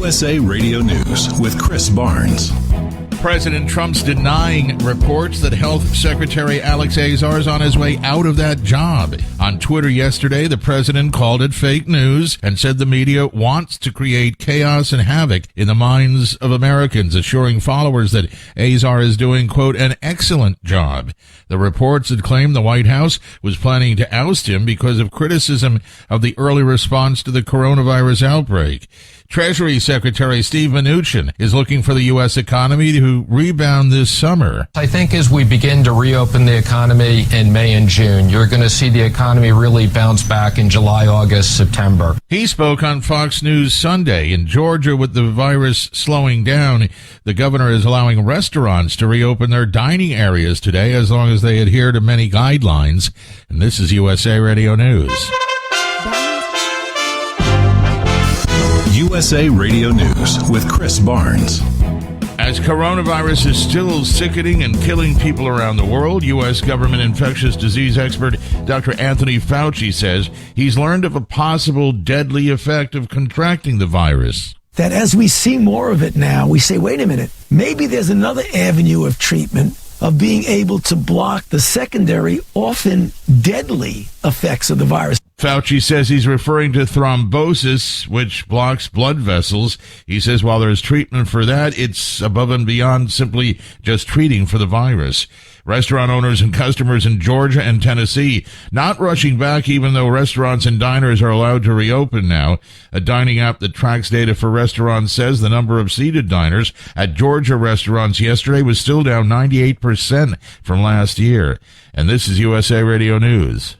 USA Radio News with Chris Barnes. President Trump's denying reports that Health Secretary Alex Azar is on his way out of that job. On Twitter yesterday, the president called it fake news and said the media wants to create chaos and havoc in the minds of Americans, assuring followers that Azar is doing, quote, an excellent job. The reports had claimed the White House was planning to oust him because of criticism of the early response to the coronavirus outbreak. Treasury Secretary Steve Mnuchin is looking for the U.S. economy to rebound this summer. I think as we begin to reopen the economy in May and June, you're going to see the economy really bounce back in July, August, September. He spoke on Fox News Sunday. In Georgia, with the virus slowing down, the governor is allowing restaurants to reopen their dining areas today as long as they adhere to many guidelines. And this is USA Radio News. USA Radio News with Chris Barnes. As coronavirus is still sickening and killing people around the world, U.S. government infectious disease expert Dr. Anthony Fauci says he's learned of a possible deadly effect of contracting the virus. That as we see more of it now, we say, wait a minute, maybe there's another avenue of treatment of being able to block the secondary, often deadly effects of the virus. Fauci says he's referring to thrombosis, which blocks blood vessels. He says while there's treatment for that, it's above and beyond simply just treating for the virus. Restaurant owners and customers in Georgia and Tennessee not rushing back even though restaurants and diners are allowed to reopen now. A dining app that tracks data for restaurants says the number of seated diners at Georgia restaurants yesterday was still down 98% from last year. And this is USA Radio News.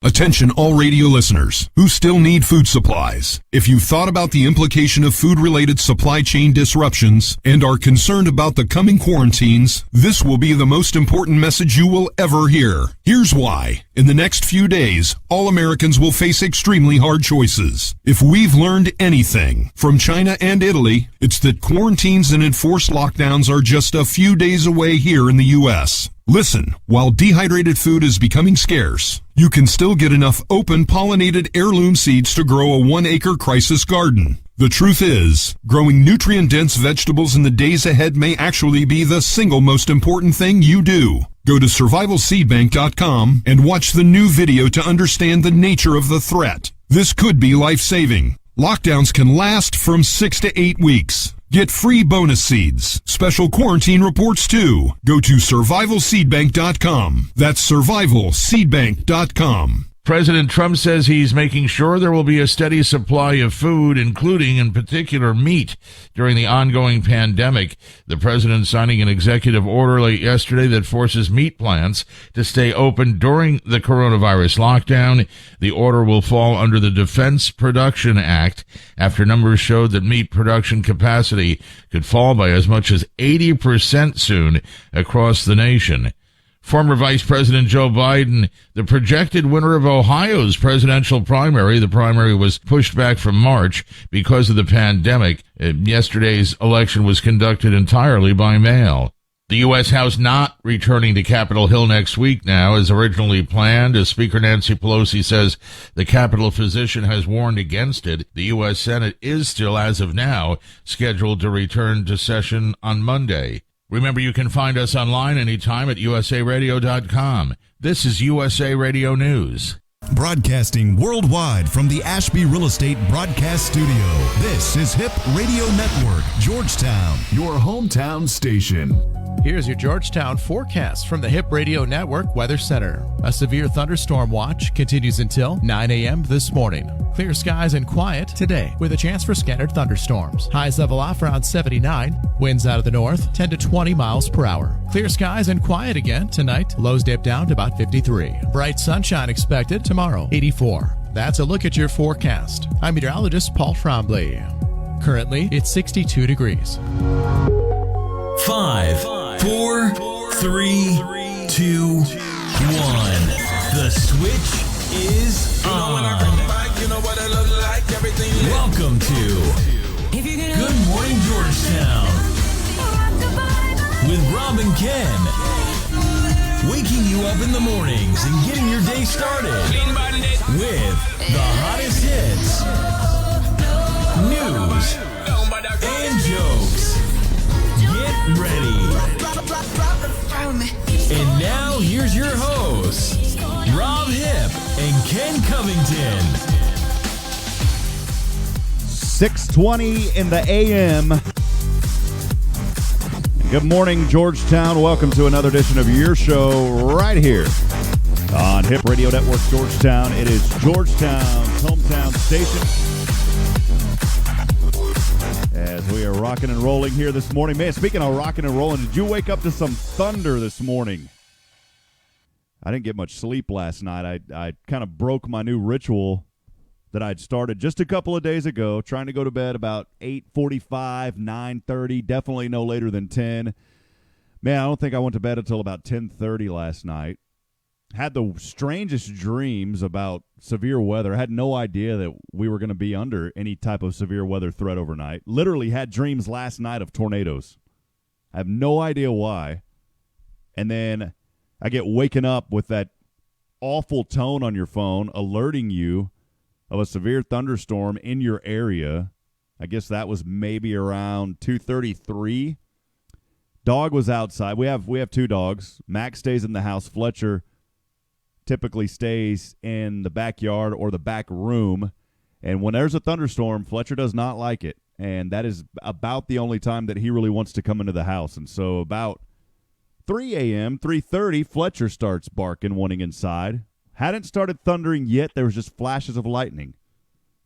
Attention all radio listeners who still need food supplies. If you've thought about the implication of food-related supply chain disruptions and are concerned about the coming quarantines, this will be the most important message you will ever hear. Here's why. In the next few days, all Americans will face extremely hard choices. If we've learned anything from China and Italy, it's that quarantines and enforced lockdowns are just a few days away here in the U.S. Listen, while dehydrated food is becoming scarce, you can still get enough open pollinated heirloom seeds to grow a 1-acre crisis garden. The truth is, growing nutrient-dense vegetables in the days ahead may actually be the single most important thing you do. Go to survivalseedbank.com and watch the new video to understand the nature of the threat. This could be life-saving. Lockdowns can last from 6 to 8 weeks. Get free bonus seeds, special quarantine reports too. Go to survivalseedbank.com. That's survivalseedbank.com. President Trump says he's making sure there will be a steady supply of food, including, in particular, meat, during the ongoing pandemic. The president signing an executive order late yesterday that forces meat plants to stay open during the coronavirus lockdown. The order will fall under the Defense Production Act after numbers showed that meat production capacity could fall by as much as 80% soon across the nation. Former Vice President Joe Biden, the projected winner of Ohio's presidential primary. The primary was pushed back from March because of the pandemic. Yesterday's election was conducted entirely by mail. The U.S. House not returning to Capitol Hill next week now as originally planned, as Speaker Nancy Pelosi says the Capitol physician has warned against it. The U.S. Senate is still, as of now, scheduled to return to session on Monday. Remember, you can find us online anytime at usaradio.com. This is USA Radio News. Broadcasting worldwide from the Ashby Real Estate Broadcast Studio. This is HIP Radio Network, Georgetown, your hometown station. Here's your Georgetown forecast from the HIP Radio Network Weather Center. A severe thunderstorm watch continues until 9 a.m. this morning. Clear skies and quiet today with a chance for scattered thunderstorms. Highs level off around 79. Winds out of the north 10 to 20 miles per hour. Clear skies and quiet again tonight. Lows dip down to about 53. Bright sunshine expected tomorrow, 84. That's a look at your forecast. I'm meteorologist Paul Trombley. Currently, it's 62 degrees. 5, 4, 3, 2, 1. The switch is on. Welcome to Good Morning Georgetown with Rob and Ken. Waking you up in the mornings and getting your day started with the hottest hits, news, news and jokes. Get ready. And now here's your hosts, Rob Hipp and Ken Covington. 6:20 in the a.m. Good morning, Georgetown. Welcome to another edition of your show right here on Hip Radio Network Georgetown. It is Georgetown's hometown station. As we are rocking and rolling here this morning. Man, speaking of rocking and rolling, did you wake up to some thunder this morning? I didn't get much sleep last night. I kind of broke my new ritual that I'd started just a couple of days ago, trying to go to bed about 8:45, 9:30, definitely no later than 10. Man, I don't think I went to bed until about 10:30 last night. Had the strangest dreams about severe weather. I had no idea that we were going to be under any type of severe weather threat overnight. Literally had dreams last night of tornadoes. I have no idea why. And then I get waken up with that awful tone on your phone alerting you of a severe thunderstorm in your area. I guess that was maybe around 2:33. Dog was outside. We have two dogs. Max stays in the house. Fletcher typically stays in the backyard or the back room. And when there's a thunderstorm, Fletcher does not like it. And that is about the only time that he really wants to come into the house. And so about 3 a.m., 3:30, Fletcher starts barking, wanting inside. Hadn't started thundering yet. There was just flashes of lightning.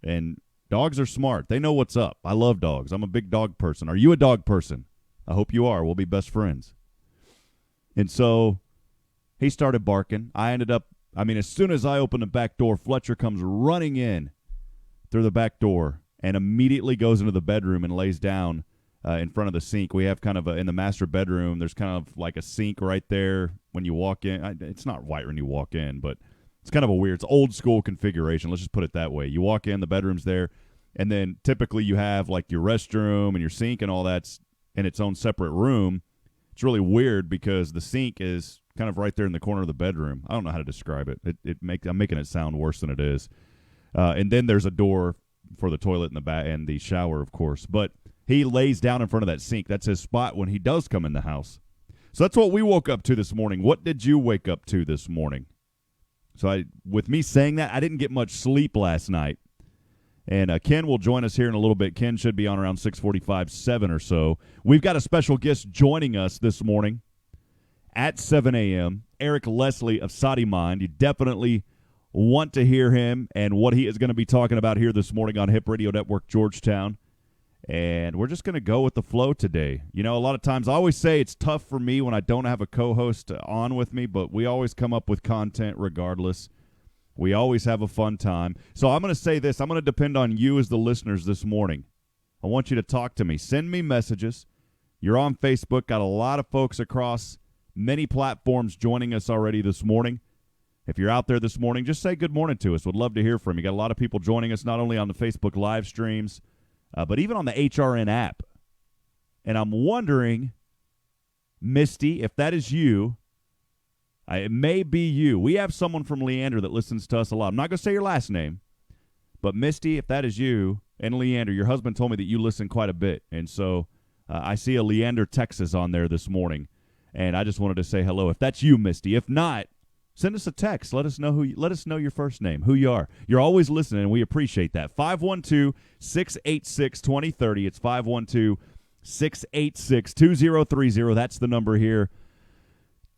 And dogs are smart. They know what's up. I love dogs. I'm a big dog person. Are you a dog person? I hope you are. We'll be best friends. And so he started barking. As soon as I open the back door, Fletcher comes running in through the back door and immediately goes into the bedroom and lays down in front of the sink. We have kind of in the master bedroom, there's kind of like a sink right there when you walk in. It's not white when you walk in, but it's kind of a weird, it's old school configuration. Let's just put it that way. You walk in, the bedroom's there, and then typically you have like your restroom and your sink and all that's in its own separate room. It's really weird because the sink is kind of right there in the corner of the bedroom. I don't know how to describe it. I'm making it sound worse than it is. And then there's a door for the toilet in the back and the shower, of course. But he lays down in front of that sink. That's his spot when he does come in the house. So that's what we woke up to this morning. What did you wake up to this morning? So with me saying that, I didn't get much sleep last night. And Ken will join us here in a little bit. Ken should be on around 6:45, 7 or so. We've got a special guest joining us this morning at 7 a.m., Erik Leslie of SatiMind. You definitely want to hear him and what he is going to be talking about here this morning on Hip Radio Network Georgetown. And we're just going to go with the flow today. You know, a lot of times I always say it's tough for me when I don't have a co-host on with me, but we always come up with content regardless. We always have a fun time. So I'm going to say this. I'm going to depend on you as the listeners this morning. I want you to talk to me. Send me messages. You're on Facebook. Got a lot of folks across many platforms joining us already this morning. If you're out there this morning, just say good morning to us. Would love to hear from you. Got a lot of people joining us not only on the Facebook live streams, but even on the HRN app. And I'm wondering, Misty, if that is you, it may be you. We have someone from Leander that listens to us a lot. I'm not going to say your last name, but Misty, if that is you, and Leander, your husband told me that you listen quite a bit. And so I see a Leander, Texas on there this morning. And I just wanted to say hello. If that's you, Misty. If not, send us a text. Let us know your first name, who you are. You're always listening, and we appreciate that. 512-686-2030. It's 512-686-2030. That's the number here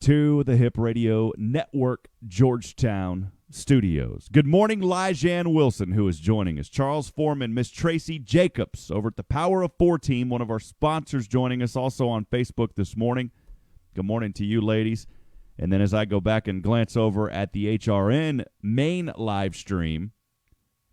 to the Hip Radio Network Georgetown studios. Good morning, Lyjan Wilson, who is joining us. Charles Foreman, Miss Tracy Jacobs over at the Power of Four team, one of our sponsors, joining us also on Facebook this morning. Good morning to you, ladies. And then as I go back and glance over at the HRN main live stream,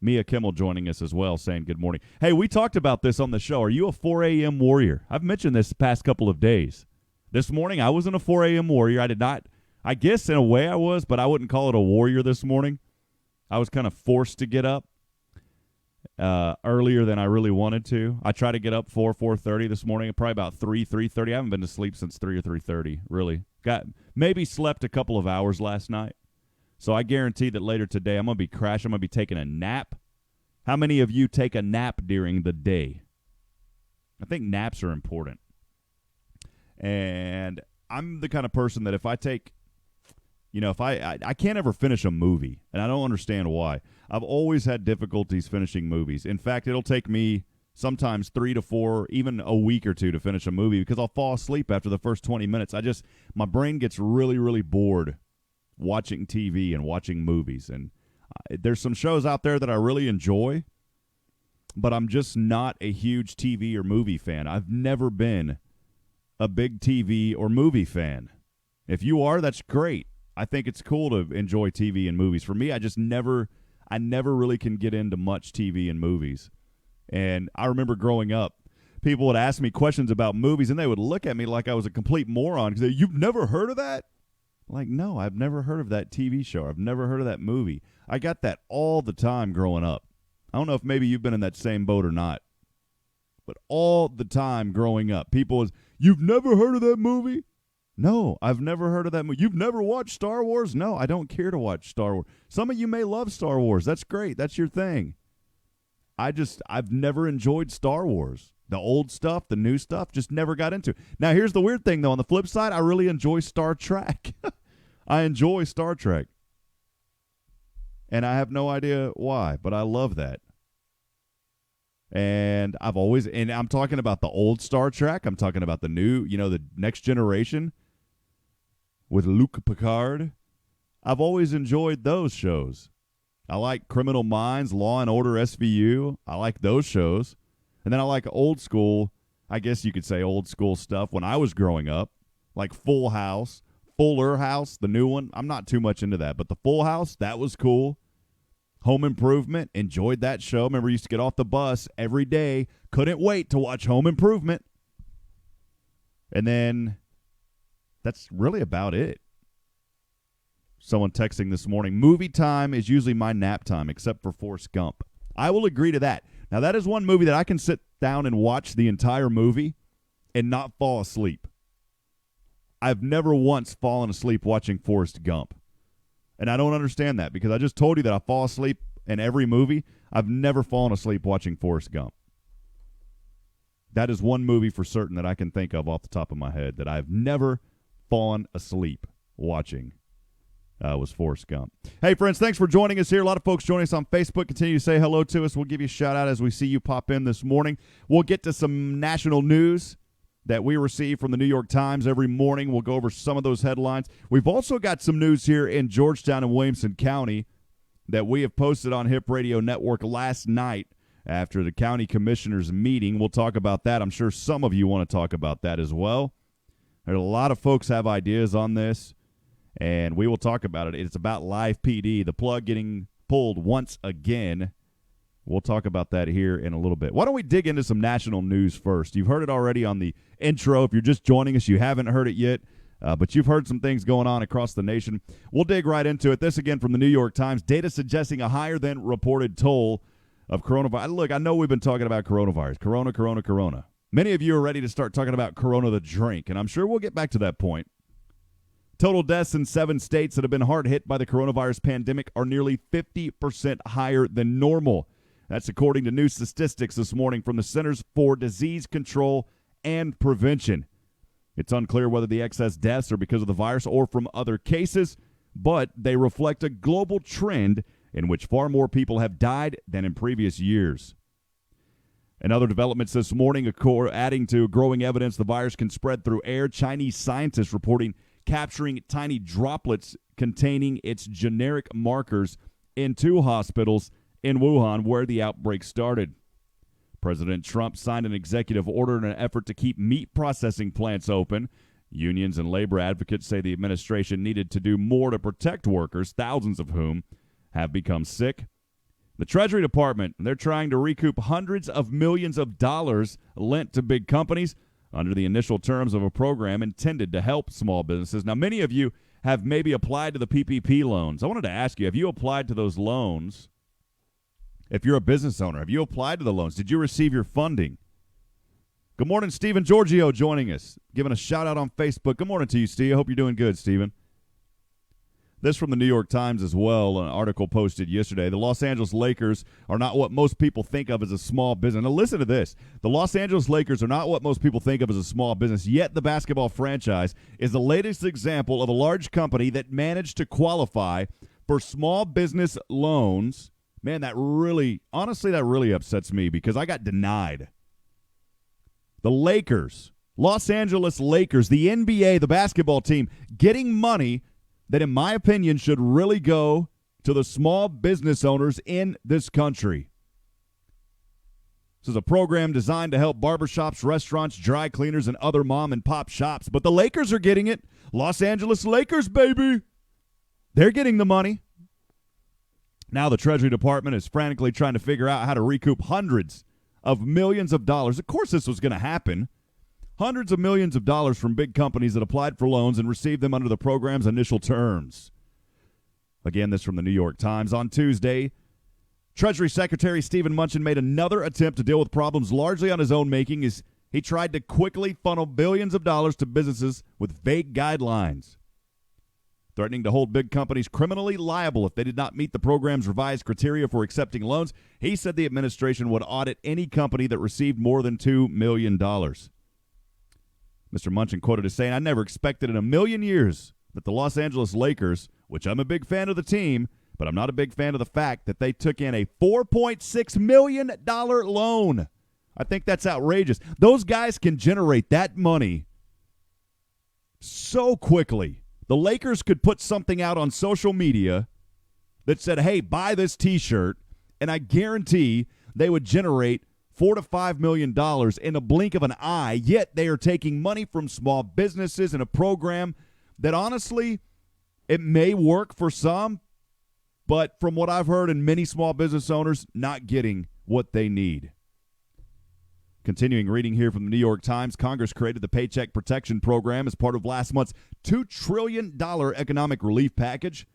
Mia Kimmel joining us as well, saying good morning. Hey, we talked about this on the show. Are you a 4 a.m. warrior? I've mentioned this the past couple of days. This morning, I wasn't a 4 a.m. warrior. I did not. I guess in a way I was, but I wouldn't call it a warrior this morning. I was kind of forced to get up earlier than I really wanted to. I tried to get up 4:30 this morning, probably about 3:30. I haven't been to sleep since 3 or 3:30, really. Maybe slept a couple of hours last night. So I guarantee that later today I'm going to be crashing. I'm going to be taking a nap. How many of you take a nap during the day? I think naps are important. And I'm the kind of person that if I take, if I can't ever finish a movie, and I don't understand why. I've always had difficulties finishing movies. In fact, it'll take me sometimes 3 to 4, even a week or 2 to finish a movie because I'll fall asleep after the first 20 minutes. My brain gets really, really bored watching TV and watching movies. And there's some shows out there that I really enjoy, but I'm just not a huge TV or movie fan. I've never been a big TV or movie fan. If you are, that's great. I think it's cool to enjoy TV and movies. For me, I never really can get into much TV and movies. And I remember growing up, people would ask me questions about movies, and they would look at me like I was a complete moron because you've never heard of that? Like, no, I've never heard of that TV show. I've never heard of that movie. I got that all the time growing up. I don't know if maybe you've been in that same boat or not, but all the time growing up, people was, you've never heard of that movie? No, I've never heard of that movie. You've never watched Star Wars? No, I don't care to watch Star Wars. Some of you may love Star Wars. That's great. That's your thing. I've never enjoyed Star Wars. The old stuff, the new stuff, just never got into it. Now, here's the weird thing, though. On the flip side, I really enjoy Star Trek. I enjoy Star Trek. And I have no idea why, but I love that. And I'm talking about the old Star Trek. I'm talking about the new, the next generation with Luke Picard. I've always enjoyed those shows. I like Criminal Minds, Law and Order SVU. I like those shows. And then I like old school, I guess you could say old school stuff when I was growing up, like Fuller House, the new one. I'm not too much into that, but the Full House, that was cool. Home Improvement, enjoyed that show. Remember, used to get off the bus every day. Couldn't wait to watch Home Improvement. And then that's really about it. Someone texting this morning, movie time is usually my nap time, except for Forrest Gump. I will agree to that. Now, that is one movie that I can sit down and watch the entire movie and not fall asleep. I've never once fallen asleep watching Forrest Gump. And I don't understand that because I just told you that I fall asleep in every movie. I've never fallen asleep watching Forrest Gump. That is one movie for certain that I can think of off the top of my head that I've never fallen asleep watching. Was Forrest Gump. Hey, friends, thanks for joining us here. A lot of folks joining us on Facebook. Continue to say hello to us. We'll give you a shout-out as we see you pop in this morning. We'll get to some national news that we receive from the New York Times every morning. We'll go over some of those headlines. We've also got some news here in Georgetown and Williamson County that we have posted on Hip Radio Network last night after the county commissioners meeting. We'll talk about that. I'm sure some of you want to talk about that as well. There's a lot of folks have ideas on this, and we will talk about it. It's about Live PD, the plug getting pulled once again. We'll talk about that here in a little bit. Why don't we dig into some national news first? You've heard it already on the intro. If you're just joining us, you haven't heard it yet, but you've heard some things going on across the nation. We'll dig right into it. This again from the New York Times. Data suggesting a higher than reported toll of coronavirus. Look, I know we've been talking about coronavirus. Corona. Many of you are ready to start talking about Corona the drink, and I'm sure we'll get back to that point. Total deaths in 7 states that have been hard hit by the coronavirus pandemic are nearly 50% higher than normal. That's according to new statistics this morning from the Centers for Disease Control and Prevention. It's unclear whether the excess deaths are because of the virus or from other cases, but they reflect a global trend in which far more people have died than in previous years. And other developments this morning, adding to growing evidence the virus can spread through air. Chinese scientists reporting capturing tiny droplets containing its generic markers in 2 hospitals in Wuhan, where the outbreak started. President Trump signed an executive order in an effort to keep meat processing plants open. Unions and labor advocates say the administration needed to do more to protect workers, thousands of whom have become sick. The Treasury Department, they're trying to recoup hundreds of millions of dollars lent to big companies under the initial terms of a program intended to help small businesses. Now, many of you have maybe applied to the PPP loans. I wanted to ask you, have you applied to those loans? If you're a business owner, have you applied to the loans? Did you receive your funding? Good morning, Stephen Giorgio joining us, giving a shout-out on Facebook. Good morning to you, Steve. I hope you're doing good, Stephen. This from the New York Times as well, an article posted yesterday. The Los Angeles Lakers are not what most people think of as a small business. Now listen to this. The Los Angeles Lakers are not what most people think of as a small business, yet the basketball franchise is the latest example of a large company that managed to qualify for small business loans. Man, that really upsets me because I got denied. The Lakers, Los Angeles Lakers, the NBA, the basketball team, getting money that, in my opinion, should really go to the small business owners in this country. This is a program designed to help barbershops, restaurants, dry cleaners, and other mom-and-pop shops. But the Lakers are getting it. Los Angeles Lakers, baby. They're getting the money. Now the Treasury Department is frantically trying to figure out how to recoup hundreds of millions of dollars. Of course this was going to happen. Hundreds of millions of dollars from big companies that applied for loans and received them under the program's initial terms. Again, this from the New York Times. On Tuesday, Treasury Secretary Stephen Mnuchin made another attempt to deal with problems largely on his own making as he tried to quickly funnel billions of dollars to businesses with vague guidelines, threatening to hold big companies criminally liable if they did not meet the program's revised criteria for accepting loans. He said the administration would audit any company that received more than $2 million. Mr. Mnuchin quoted as saying, "I never expected in a million years that the Los Angeles Lakers, which I'm a big fan of the team, but I'm not a big fan of the fact that they took in a $4.6 million loan. I think that's outrageous. Those guys can generate that money so quickly. The Lakers could put something out on social media that said, hey, buy this T-shirt, and I guarantee they would generate $4 to $5 million in a blink of an eye, yet they are taking money from small businesses in a program that honestly, it may work for some, but from what I've heard in many small business owners, not getting what they need." Continuing reading here from the New York Times, Congress created the Paycheck Protection Program as part of last month's $2 trillion economic relief package,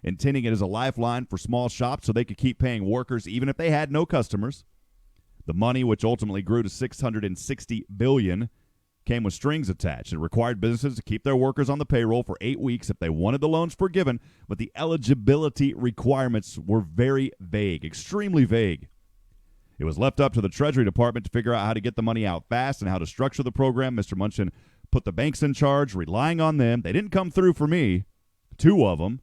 intending it as a lifeline for small shops so they could keep paying workers even if they had no customers. The money, which ultimately grew to $660 billion, came with strings attached. It required businesses to keep their workers on the payroll for 8 weeks if they wanted the loans forgiven, but the eligibility requirements were very vague, extremely vague. It was left up to the Treasury Department to figure out how to get the money out fast and how to structure the program. Mr. Mnuchin put the banks in charge, relying on them. They didn't come through for me, 2 of them,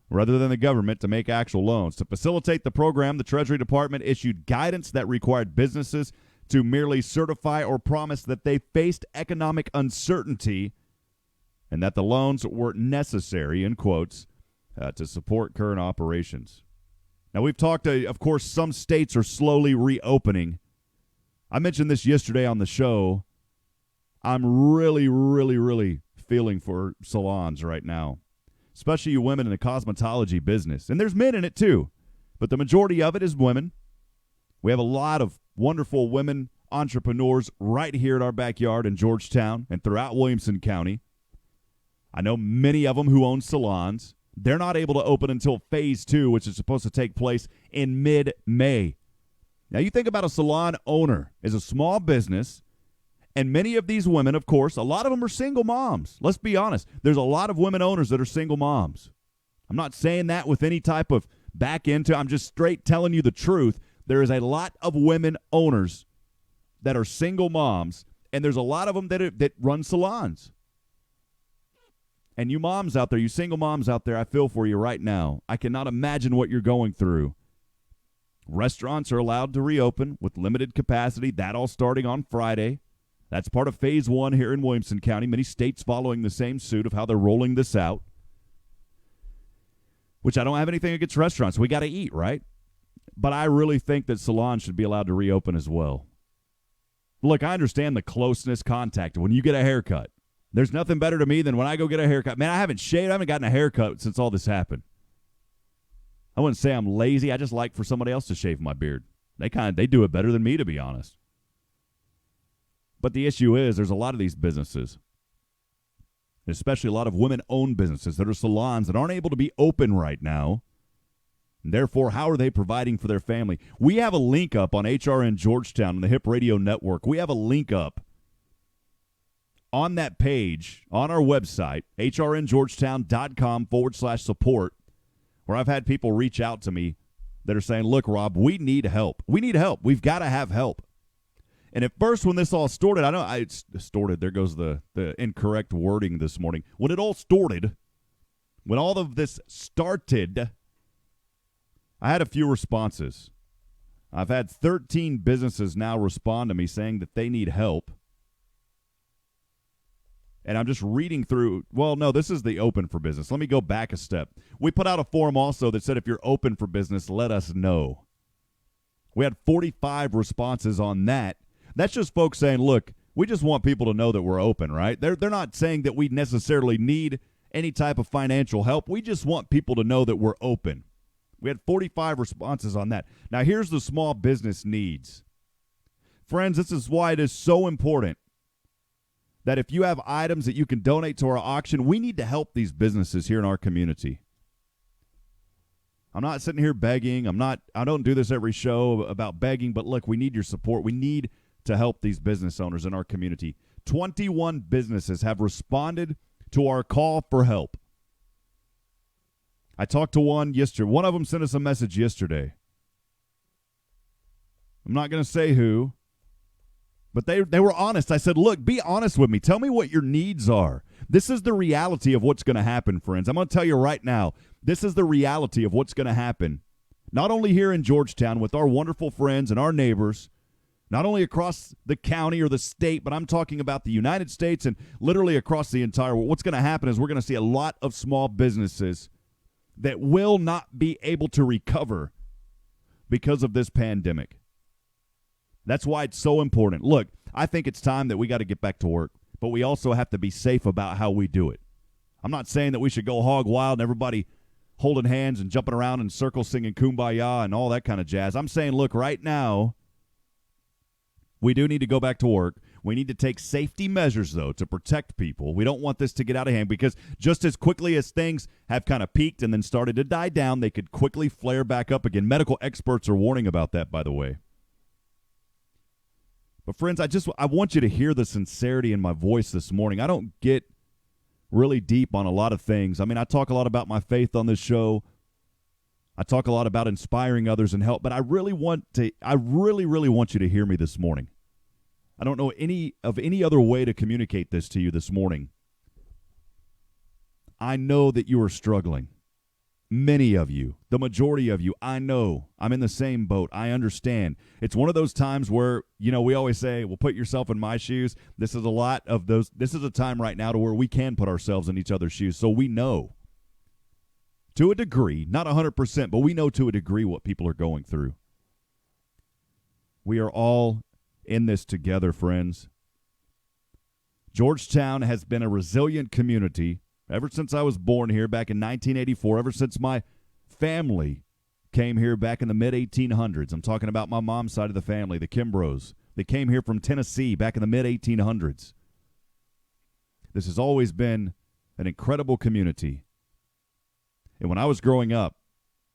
rather than the government to make actual loans. To facilitate the program, the Treasury Department issued guidance that required businesses to merely certify or promise that they faced economic uncertainty and that the loans were necessary, in quotes, to support current operations. Now, we've talked, of course, some states are slowly reopening. I mentioned this yesterday on the show. I'm really feeling for salons right now, especially you women in the cosmetology business. And there's men in it too, but the majority of it is women. We have a lot of wonderful women entrepreneurs right here in our backyard in Georgetown and throughout Williamson County. I know many of them who own salons. They're not able to open until phase 2, which is supposed to take place in mid-May. Now, you think about a salon owner as a small business, and many of these women, of course, a lot of them are single moms. Let's be honest. There's a lot of women owners that are single moms. I'm not saying that with any type of back end. I'm just straight telling you the truth. There is a lot of women owners that are single moms, and there's a lot of them that run salons. And you moms out there, you single moms out there, I feel for you right now. I cannot imagine what you're going through. Restaurants are allowed to reopen with limited capacity, that all starting on Friday. That's part of phase 1 here in Williamson County. Many states following the same suit of how they're rolling this out, which I don't have anything against restaurants. We got to eat, right? But I really think that salons should be allowed to reopen as well. Look, I understand the closeness contact when you get a haircut. There's nothing better to me than when I go get a haircut. Man, I haven't shaved. I haven't gotten a haircut since all this happened. I wouldn't say I'm lazy. I just like for somebody else to shave my beard. They do it better than me, to be honest. But the issue is there's a lot of these businesses, especially a lot of women-owned businesses that are salons that aren't able to be open right now. And therefore, how are they providing for their family? We have a link up on HRN Georgetown on the Hip Radio Network. We have a link up on that page, on our website, hrngeorgetown.com/support, where I've had people reach out to me that are saying, look, Rob, we need help. We need help. We've got to have help. And at first, when this all started, it's started. There goes the incorrect wording this morning. When it all started, when all of this started, I had a few responses. I've had 13 businesses now respond to me saying that they need help. And I'm just reading through. Well, no, this is the open for business. Let me go back a step. We put out a form also that said if you're open for business, let us know. We had 45 responses on that. That's just folks saying, look, we just want people to know that we're open, right? They're not saying that we necessarily need any type of financial help. We just want people to know that we're open. We had 45 responses on that. Now, here's the small business needs. Friends, this is why it is so important that if you have items that you can donate to our auction, we need to help these businesses here in our community. I'm not sitting here begging. I don't do this every show about begging, but look, we need your support. We need to help these business owners in our community. 21 businesses have responded to our call for help. I talked to one yesterday. One of them sent us a message yesterday. I'm not going to say who, but they were honest. I said, look, be honest with me. Tell me what your needs are. This is the reality of what's going to happen, friends. I'm going to tell you right now, this is the reality of what's going to happen, not only here in Georgetown with our wonderful friends and our neighbors, not only across the county or the state, but I'm talking about the United States and literally across the entire world. What's going to happen is we're going to see a lot of small businesses that will not be able to recover because of this pandemic. That's why it's so important. Look, I think it's time that we got to get back to work, but we also have to be safe about how we do it. I'm not saying that we should go hog wild and everybody holding hands and jumping around in circles singing Kumbaya and all that kind of jazz. I'm saying, look, right now, we do need to go back to work. We need to take safety measures, though, to protect people. We don't want this to get out of hand because just as quickly as things have kind of peaked and then started to die down, they could quickly flare back up again. Medical experts are warning about that, by the way. But, friends, I want you to hear the sincerity in my voice this morning. I don't get really deep on a lot of things. I mean, I talk a lot about my faith on this show. I talk a lot about inspiring others and help, but I really want you to hear me this morning. I don't know any other way to communicate this to you this morning. I know that you are struggling. Many of you, the majority of you, I know. I'm in the same boat. I understand. It's one of those times where, we always say, well, put yourself in my shoes. This is a lot of those. This is a time right now to where we can put ourselves in each other's shoes, so we know. To a degree, not 100%, but we know to a degree what people are going through. We are all in this together, friends. Georgetown has been a resilient community ever since I was born here back in 1984, ever since my family came here back in the mid-1800s. I'm talking about my mom's side of the family, the Kimbroughs. They came here from Tennessee back in the mid-1800s. This has always been an incredible community. And when I was growing up,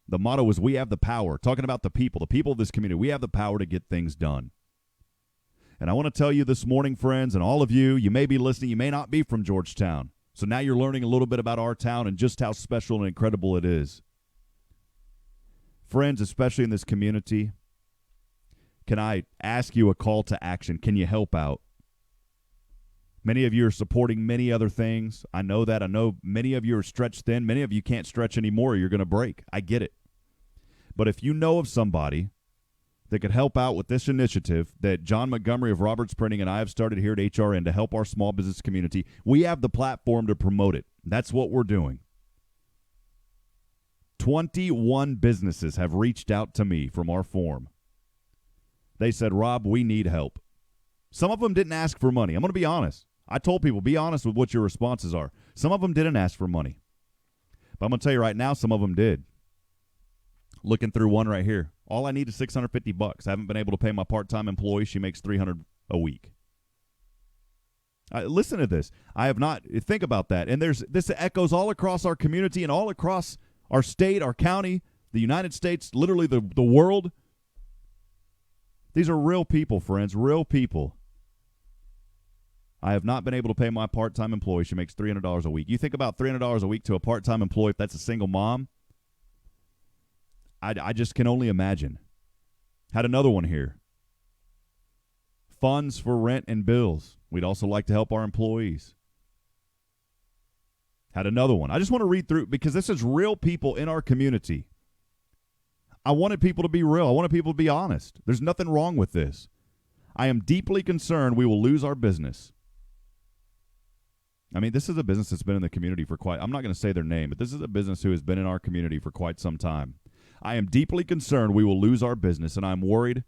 the motto was, we have the power. Talking about the people of this community, we have the power to get things done. And I want to tell you this morning, friends, and all of you, you may be listening, you may not be from Georgetown. So now you're learning a little bit about our town and just how special and incredible it is. Friends, especially in this community, can I ask you a call to action? Can you help out? Many of you are supporting many other things. I know that. I know many of you are stretched thin. Many of you can't stretch anymore. You're going to break. I get it. But if you know of somebody that could help out with this initiative that John Montgomery of Roberts Printing and I have started here at HRN to help our small business community, we have the platform to promote it. That's what we're doing. 21 businesses have reached out to me from our forum. They said, Rob, we need help. Some of them didn't ask for money. I'm going to be honest. I told people, be honest with what your responses are. Some of them didn't ask for money. But I'm going to tell you right now, some of them did. Looking through one right here. All I need is $650. I haven't been able to pay my part-time employee. She makes $300 a week. Listen to this. I have not. Think about that. And this echoes all across our community and all across our state, our county, the United States, literally the world. These are real people, friends, real people. I have not been able to pay my part-time employee. She makes $300 a week. You think about $300 a week to a part-time employee, if that's a single mom, I just can only imagine. Had another one here. Funds for rent and bills. We'd also like to help our employees. Had another one. I just want to read through because this is real people in our community. I wanted people to be real. I wanted people to be honest. There's nothing wrong with this. I am deeply concerned we will lose our business. I mean, this is a business that's been in the community for I'm not going to say their name, but this is a business who has been in our community for quite some time. I am deeply concerned we will lose our business, and I'm worried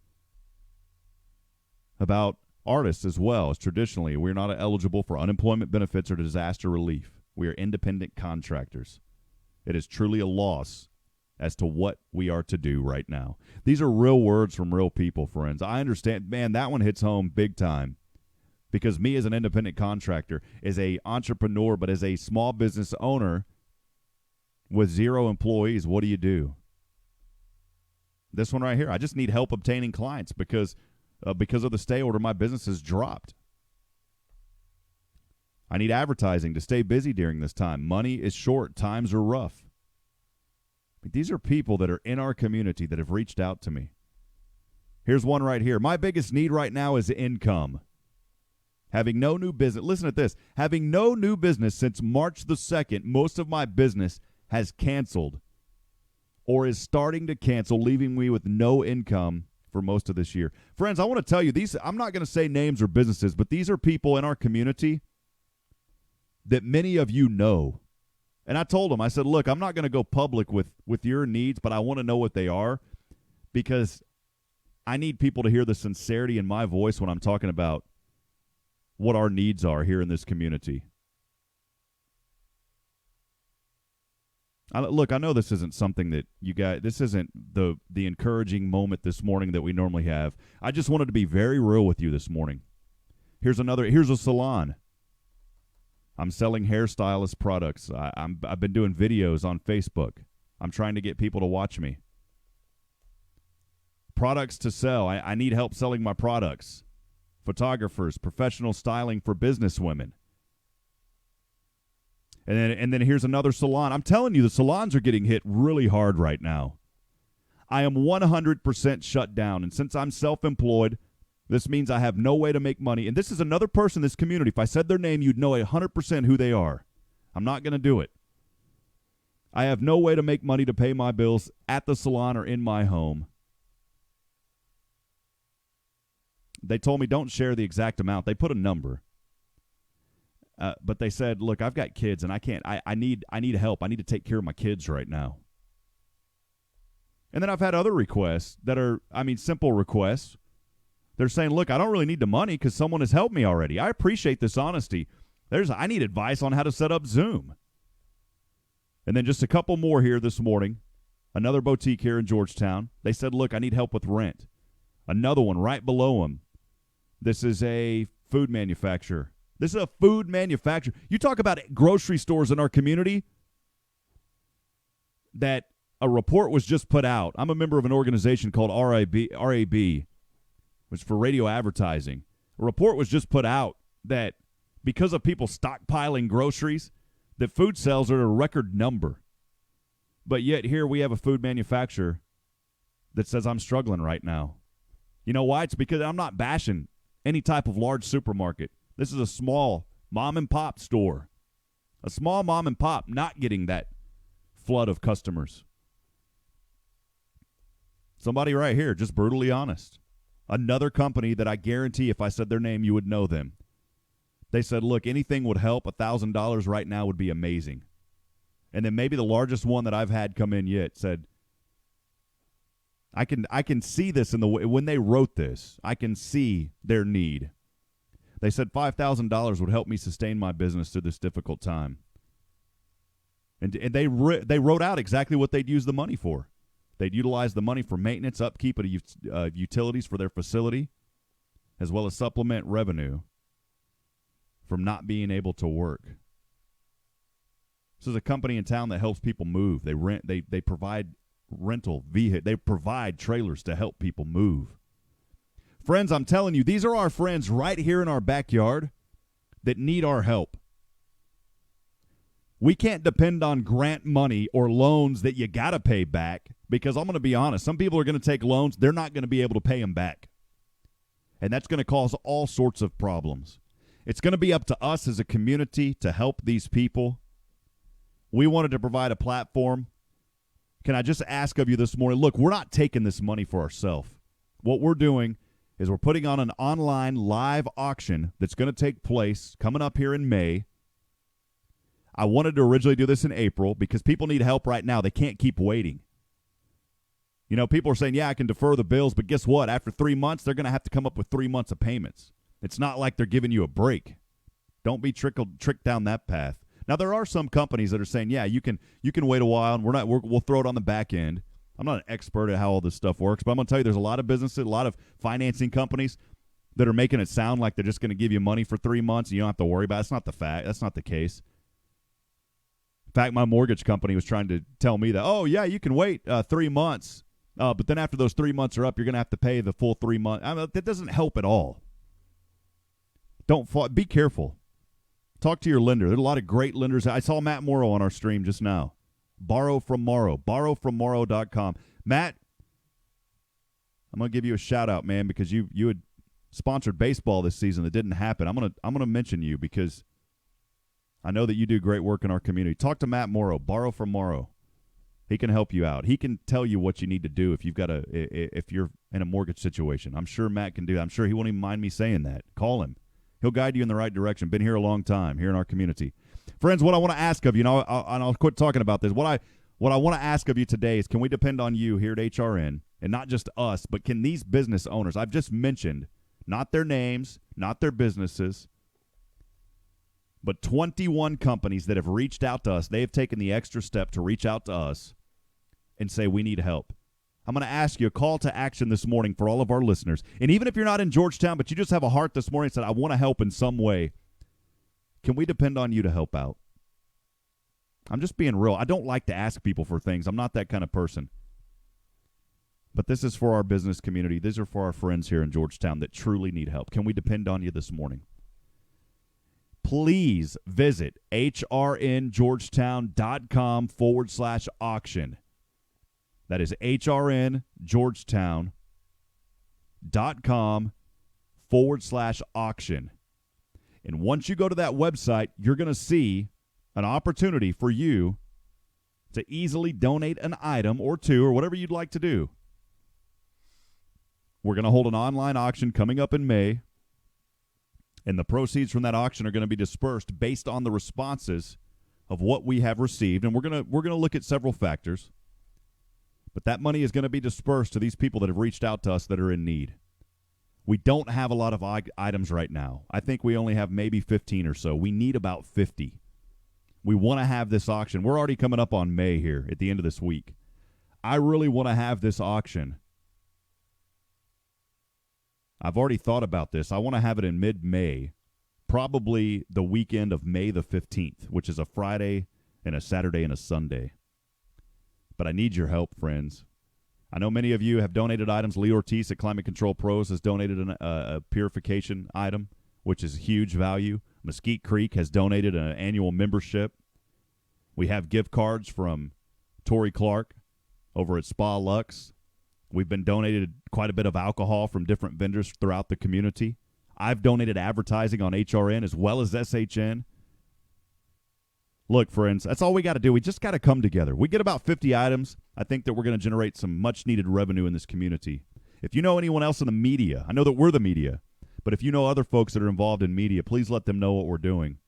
about artists as well, as traditionally we're not eligible for unemployment benefits or disaster relief. We are independent contractors. It is truly a loss as to what we are to do right now. These are real words from real people, friends. I understand. Man, that one hits home big time. Because me as an independent contractor, as a entrepreneur, but as a small business owner with 0 employees, what do you do? This one right here, I just need help obtaining clients because of the stay order, my business has dropped. I need advertising to stay busy during this time. Money is short. Times are rough. But these are people that are in our community that have reached out to me. Here's one right here. My biggest need right now is income. Having no new business. Listen to this. Having no new business since March the 2nd, most of my business has canceled or is starting to cancel, leaving me with no income for most of this year. Friends, I want to tell you, I'm not going to say names or businesses, but these are people in our community that many of you know. And I told them, I said, look, I'm not going to go public with your needs, but I want to know what they are because I need people to hear the sincerity in my voice when I'm talking about what our needs are here in this community. Look, I know this isn't something that you guys, this isn't the encouraging moment this morning that we normally have. I just wanted to be very real with you this morning. Here's a salon. I'm selling hairstylist products. I've been doing videos on Facebook. I'm trying to get people to watch me. Products to sell. I need help selling my products. Photographers, professional styling for business women. And then here's another salon. I'm telling you, the salons are getting hit really hard right now. I am 100% shut down. And since I'm self-employed, this means I have no way to make money. And this is another person in this community. If I said their name, you'd know 100% who they are. I'm not going to do it. I have no way to make money to pay my bills at the salon or in my home. They told me don't share the exact amount. They put a number. But they said, look, I've got kids and I can't, I need help. I need to take care of my kids right now. And then I've had other requests that are, simple requests. They're saying, look, I don't really need the money because someone has helped me already. I appreciate this honesty. I need advice on how to set up Zoom. And then just a couple more here this morning. Another boutique here in Georgetown. They said, look, I need help with rent. Another one right below them. This is a food manufacturer. This is a food manufacturer. You talk about grocery stores in our community that a report was just put out. I'm a member of an organization called RAB, which is for radio advertising. A report was just put out that because of people stockpiling groceries, that food sales are at a record number. But yet here we have a food manufacturer that says I'm struggling right now. You know why? It's because I'm not bashing any type of large supermarket. This is a small mom-and-pop store. A small mom-and-pop not getting that flood of customers. Somebody right here, just brutally honest. Another company that I guarantee if I said their name, you would know them. They said, look, anything would help. $1,000 right now would be amazing. And then maybe the largest one that I've had come in yet said, I can see this in the way, when they wrote this, I can see their need. They said $5,000 would help me sustain my business through this difficult time. And they wrote out exactly what they'd use the money for. They'd utilize the money for maintenance, upkeep of utilities for their facility, as well as supplement revenue from not being able to work. This is a company in town that helps people move. They provide rental vehicle. They provide trailers to help people move. Friends, I'm telling you, these are our friends right here in our backyard that need our help. We can't depend on grant money or loans that you got to pay back, because I'm going to be honest, some people are going to take loans, they're not going to be able to pay them back. And that's going to cause all sorts of problems. It's going to be up to us as a community to help these people. We wanted to provide a platform. Can I just ask of you this morning, look, we're not taking this money for ourselves. What we're doing is we're putting on an online live auction that's going to take place coming up here in May. I wanted to originally do this in April because people need help right now. They can't keep waiting. You know, people are saying, yeah, I can defer the bills, but guess what? After 3 months, they're going to have to come up with 3 months of payments. It's not like they're giving you a break. Don't be tricked down that path. Now, there are some companies that are saying, yeah, you can wait a while, and we'll throw it on the back end. I'm not an expert at how all this stuff works, but I'm going to tell you there's a lot of businesses, a lot of financing companies that are making it sound like they're just going to give you money for 3 months and you don't have to worry about it. That's not the fact. That's not the case. In fact, my mortgage company was trying to tell me that, oh, yeah, you can wait 3 months, but then after those 3 months are up, you're going to have to pay the full 3 months. I mean, that doesn't help at all. Be careful. Talk to your lender. There's a lot of great lenders. I saw Matt Morrow on our stream just now. Borrow from Morrow. Borrowfrommorrow.com. Matt, I'm going to give you a shout-out, man, because you had sponsored baseball this season that didn't happen. I'm gonna mention you because I know that you do great work in our community. Talk to Matt Morrow. Borrow from Morrow. He can help you out. He can tell you what you need to do if you're in a mortgage situation. I'm sure Matt can do that. I'm sure he won't even mind me saying that. Call him. He'll guide you in the right direction. Been here a long time here in our community. Friends, what I want to ask of you, and I'll quit talking about this. What I want to ask of you today is, can we depend on you here at HRN, and not just us, but can these business owners, I've just mentioned, not their names, not their businesses, but 21 companies that have reached out to us. They have taken the extra step to reach out to us and say, we need help. I'm going to ask you a call to action this morning for all of our listeners. And even if you're not in Georgetown, but you just have a heart this morning and said, I want to help in some way, can we depend on you to help out? I'm just being real. I don't like to ask people for things. I'm not that kind of person. But this is for our business community. These are for our friends here in Georgetown that truly need help. Can we depend on you this morning? Please visit hrngeorgetown.com/auction. That is hrngeorgetown.com/auction. And once you go to that website, you're going to see an opportunity for you to easily donate an item or two or whatever you'd like to do. We're going to hold an online auction coming up in May, and the proceeds from that auction are going to be dispersed based on the responses of what we have received. And we're going to look at several factors. But that money is going to be dispersed to these people that have reached out to us that are in need. We don't have a lot of items right now. I think we only have maybe 15 or so. We need about 50. We want to have this auction. We're already coming up on May here at the end of this week. I really want to have this auction. I've already thought about this. I want to have it in mid-May, probably the weekend of May the 15th, which is a Friday and a Saturday and a Sunday. But I need your help, friends. I know many of you have donated items. Lee Ortiz at Climate Control Pros has donated a purification item, which is huge value. Mesquite Creek has donated an annual membership. We have gift cards from Tori Clark over at Spa Lux. We've been donated quite a bit of alcohol from different vendors throughout the community. I've donated advertising on HRN as well as SHN. Look, friends, that's all we got to do. We just got to come together. We get about 50 items. I think that we're going to generate some much-needed revenue in this community. If you know anyone else in the media, I know that we're the media, but if you know other folks that are involved in media, please let them know what we're doing.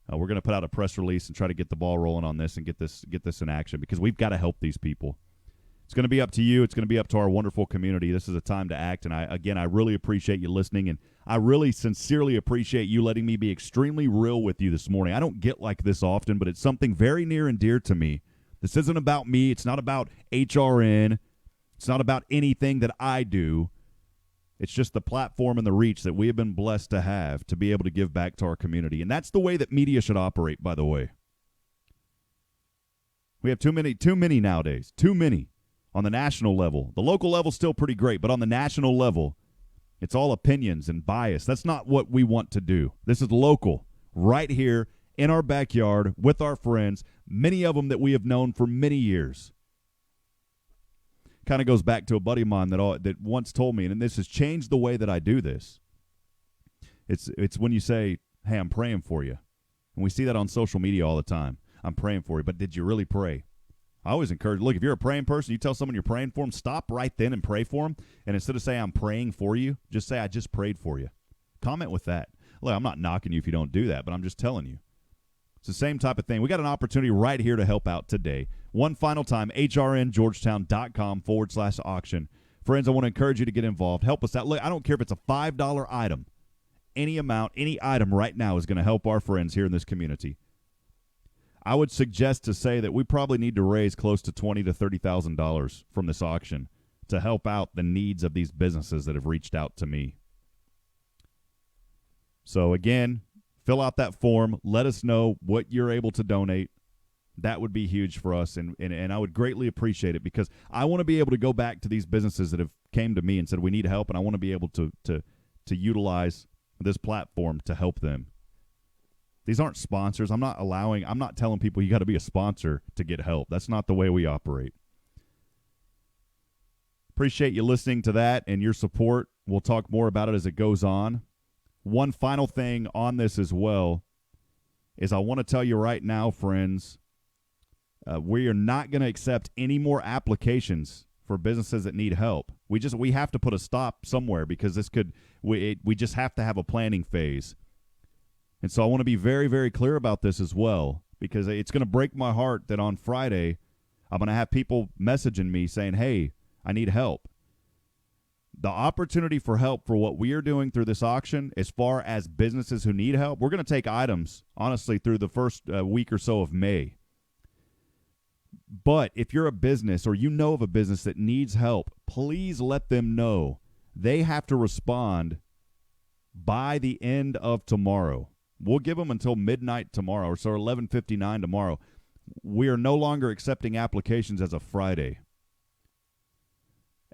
We're going to put out a press release and try to get the ball rolling on this and get this in action, because we've got to help these people. It's going to be up to you. It's going to be up to our wonderful community. This is a time to act, and I really appreciate you listening, and I really sincerely appreciate you letting me be extremely real with you this morning. I don't get like this often, but it's something very near and dear to me. This isn't about me. It's not about HRN. It's not about anything that I do. It's just the platform and the reach that we have been blessed to have to be able to give back to our community, and that's the way that media should operate, by the way. We have too many nowadays, too many. On the national level. The local level is still pretty great, but on the national level, It's all opinions and bias. That's not what we want to do. This is local, right here in our backyard with our friends, many of them that we have known for many years. Kind of goes back to a buddy of mine that once told me, and this has changed the way that I do this. It's when you say, hey, I'm praying for you. And we see that on social media all the time. I'm praying for you, but did you really pray? I always encourage, look, if you're a praying person, you tell someone you're praying for them, stop right then and pray for them. And instead of saying, I'm praying for you, just say, I just prayed for you. Comment with that. Look, I'm not knocking you if you don't do that, but I'm just telling you. It's the same type of thing. We got an opportunity right here to help out today. One final time, hrngeorgetown.com/auction. Friends, I want to encourage you to get involved. Help us out. Look, I don't care if it's a $5 item. Any amount, any item right now is going to help our friends here in this community. I would suggest to say that we probably need to raise close to $20,000 to $30,000 from this auction to help out the needs of these businesses that have reached out to me. So again, fill out that form. Let us know what you're able to donate. That would be huge for us, and I would greatly appreciate it because I want to be able to go back to these businesses that have came to me and said we need help, and I want to be able to utilize this platform to help them. These aren't sponsors. I'm not telling people you got to be a sponsor to get help. That's not the way we operate. Appreciate you listening to that and your support. We'll talk more about it as it goes on. One final thing on this as well is I want to tell you right now, friends, we are not going to accept any more applications for businesses that need help. We have to put a stop somewhere because we just have to have a planning phase. And so I want to be very, very clear about this as well because it's going to break my heart that on Friday I'm going to have people messaging me saying, hey, I need help. The opportunity for help for what we are doing through this auction as far as businesses who need help, we're going to take items, honestly, through the first week or so of May. But if you're a business or you know of a business that needs help, please let them know. They have to respond by the end of tomorrow. We'll give them until midnight tomorrow, or so 11:59 tomorrow. We are no longer accepting applications as of Friday.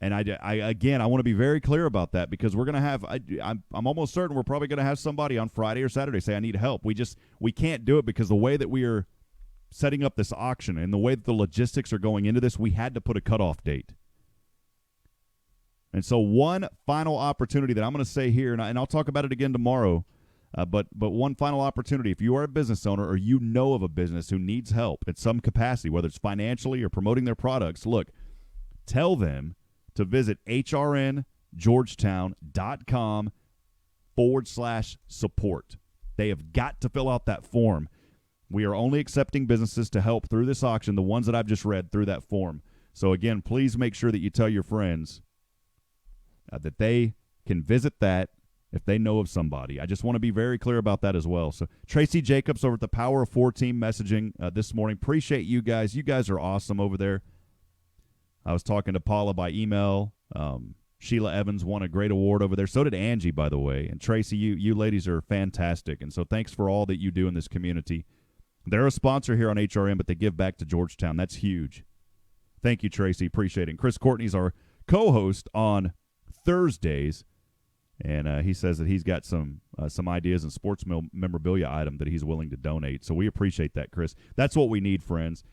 And I want to be very clear about that because we're going to have, I'm almost certain we're probably going to have somebody on Friday or Saturday say, I need help. We can't do it because the way that we are setting up this auction and the way that the logistics are going into this, we had to put a cutoff date. And so one final opportunity that I'm going to say here, and I'll talk about it again tomorrow, but one final opportunity. If you are a business owner or you know of a business who needs help in some capacity, whether it's financially or promoting their products, look, tell them to visit hrngeorgetown.com/support. They have got to fill out that form. We are only accepting businesses to help through this auction, the ones that I've just read through that form. So again, please make sure that you tell your friends that they can visit that if they know of somebody. I just want to be very clear about that as well. So Tracy Jacobs over at the Power of 4 team messaging this morning. Appreciate you guys. You guys are awesome over there. I was talking to Paula by email. Sheila Evans won a great award over there. So did Angie, by the way. And Tracy, you ladies are fantastic. And so thanks for all that you do in this community. They're a sponsor here on HRM, but they give back to Georgetown. That's huge. Thank you, Tracy. Appreciate it. And Chris Courtney's our co-host on Thursdays. And he says that he's got some ideas and sports memorabilia item that he's willing to donate. So we appreciate that, Chris. That's what we need, friends.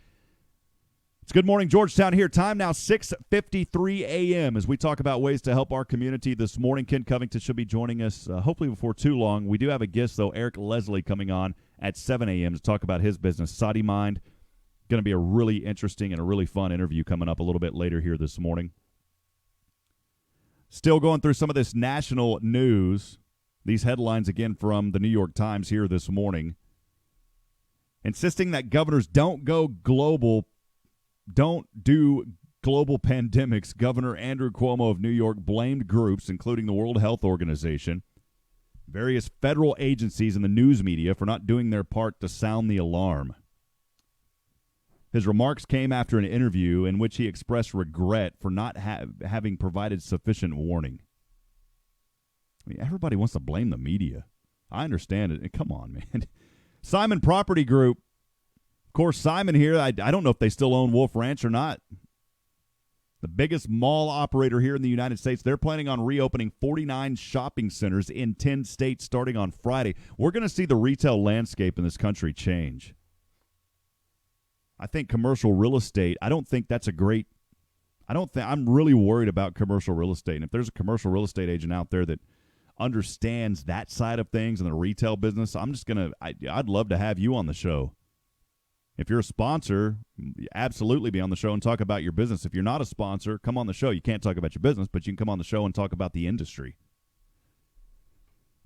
It's Good Morning Georgetown here. Time now 6:53 a.m. as we talk about ways to help our community this morning. Ken Covington should be joining us hopefully before too long. We do have a guest, though, Erik Leslie, coming on at 7 a.m. to talk about his business, SatiMind. Going to be a really interesting and a really fun interview coming up a little bit later here this morning. Still going through some of this national news. These headlines again from the New York Times here this morning. Insisting that governors don't do global pandemics, Governor Andrew Cuomo of New York blamed groups, including the World Health Organization, various federal agencies, and the news media for not doing their part to sound the alarm. His remarks came after an interview in which he expressed regret for not having provided sufficient warning. I mean, everybody wants to blame the media. I understand it. Come on, man. Simon Property Group. Of course, Simon here, I don't know if they still own Wolf Ranch or not. the biggest mall operator here in the United States. They're planning on reopening 49 shopping centers in 10 states starting on Friday. We're going to see the retail landscape in this country change. I think commercial real estate, I'm really worried about commercial real estate. And if there's a commercial real estate agent out there that understands that side of things in the retail business, I'd love to have you on the show. If you're a sponsor, absolutely be on the show and talk about your business. If you're not a sponsor, come on the show. You can't talk about your business, but you can come on the show and talk about the industry.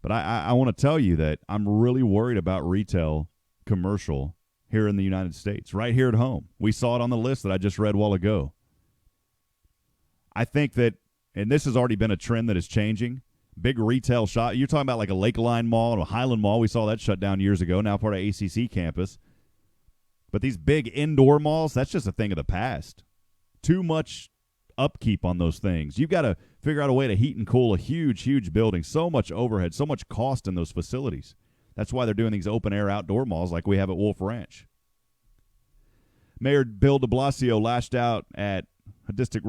But I want to tell you that I'm really worried about retail commercial here in the United States, right here at home. We saw it on the list that I just read a while ago. I think that, and this has already been a trend that is changing, big retail shop. You're talking about like a Lakeline Mall and a Highland Mall. We saw that shut down years ago, now part of ACC campus. But these big indoor malls, that's just a thing of the past. Too much upkeep on those things. You've got to figure out a way to heat and cool a huge, huge building. So much overhead, so much cost in those facilities. That's why they're doing these open-air outdoor malls like we have at Wolf Ranch. Mayor Bill de Blasio lashed out at Hasidic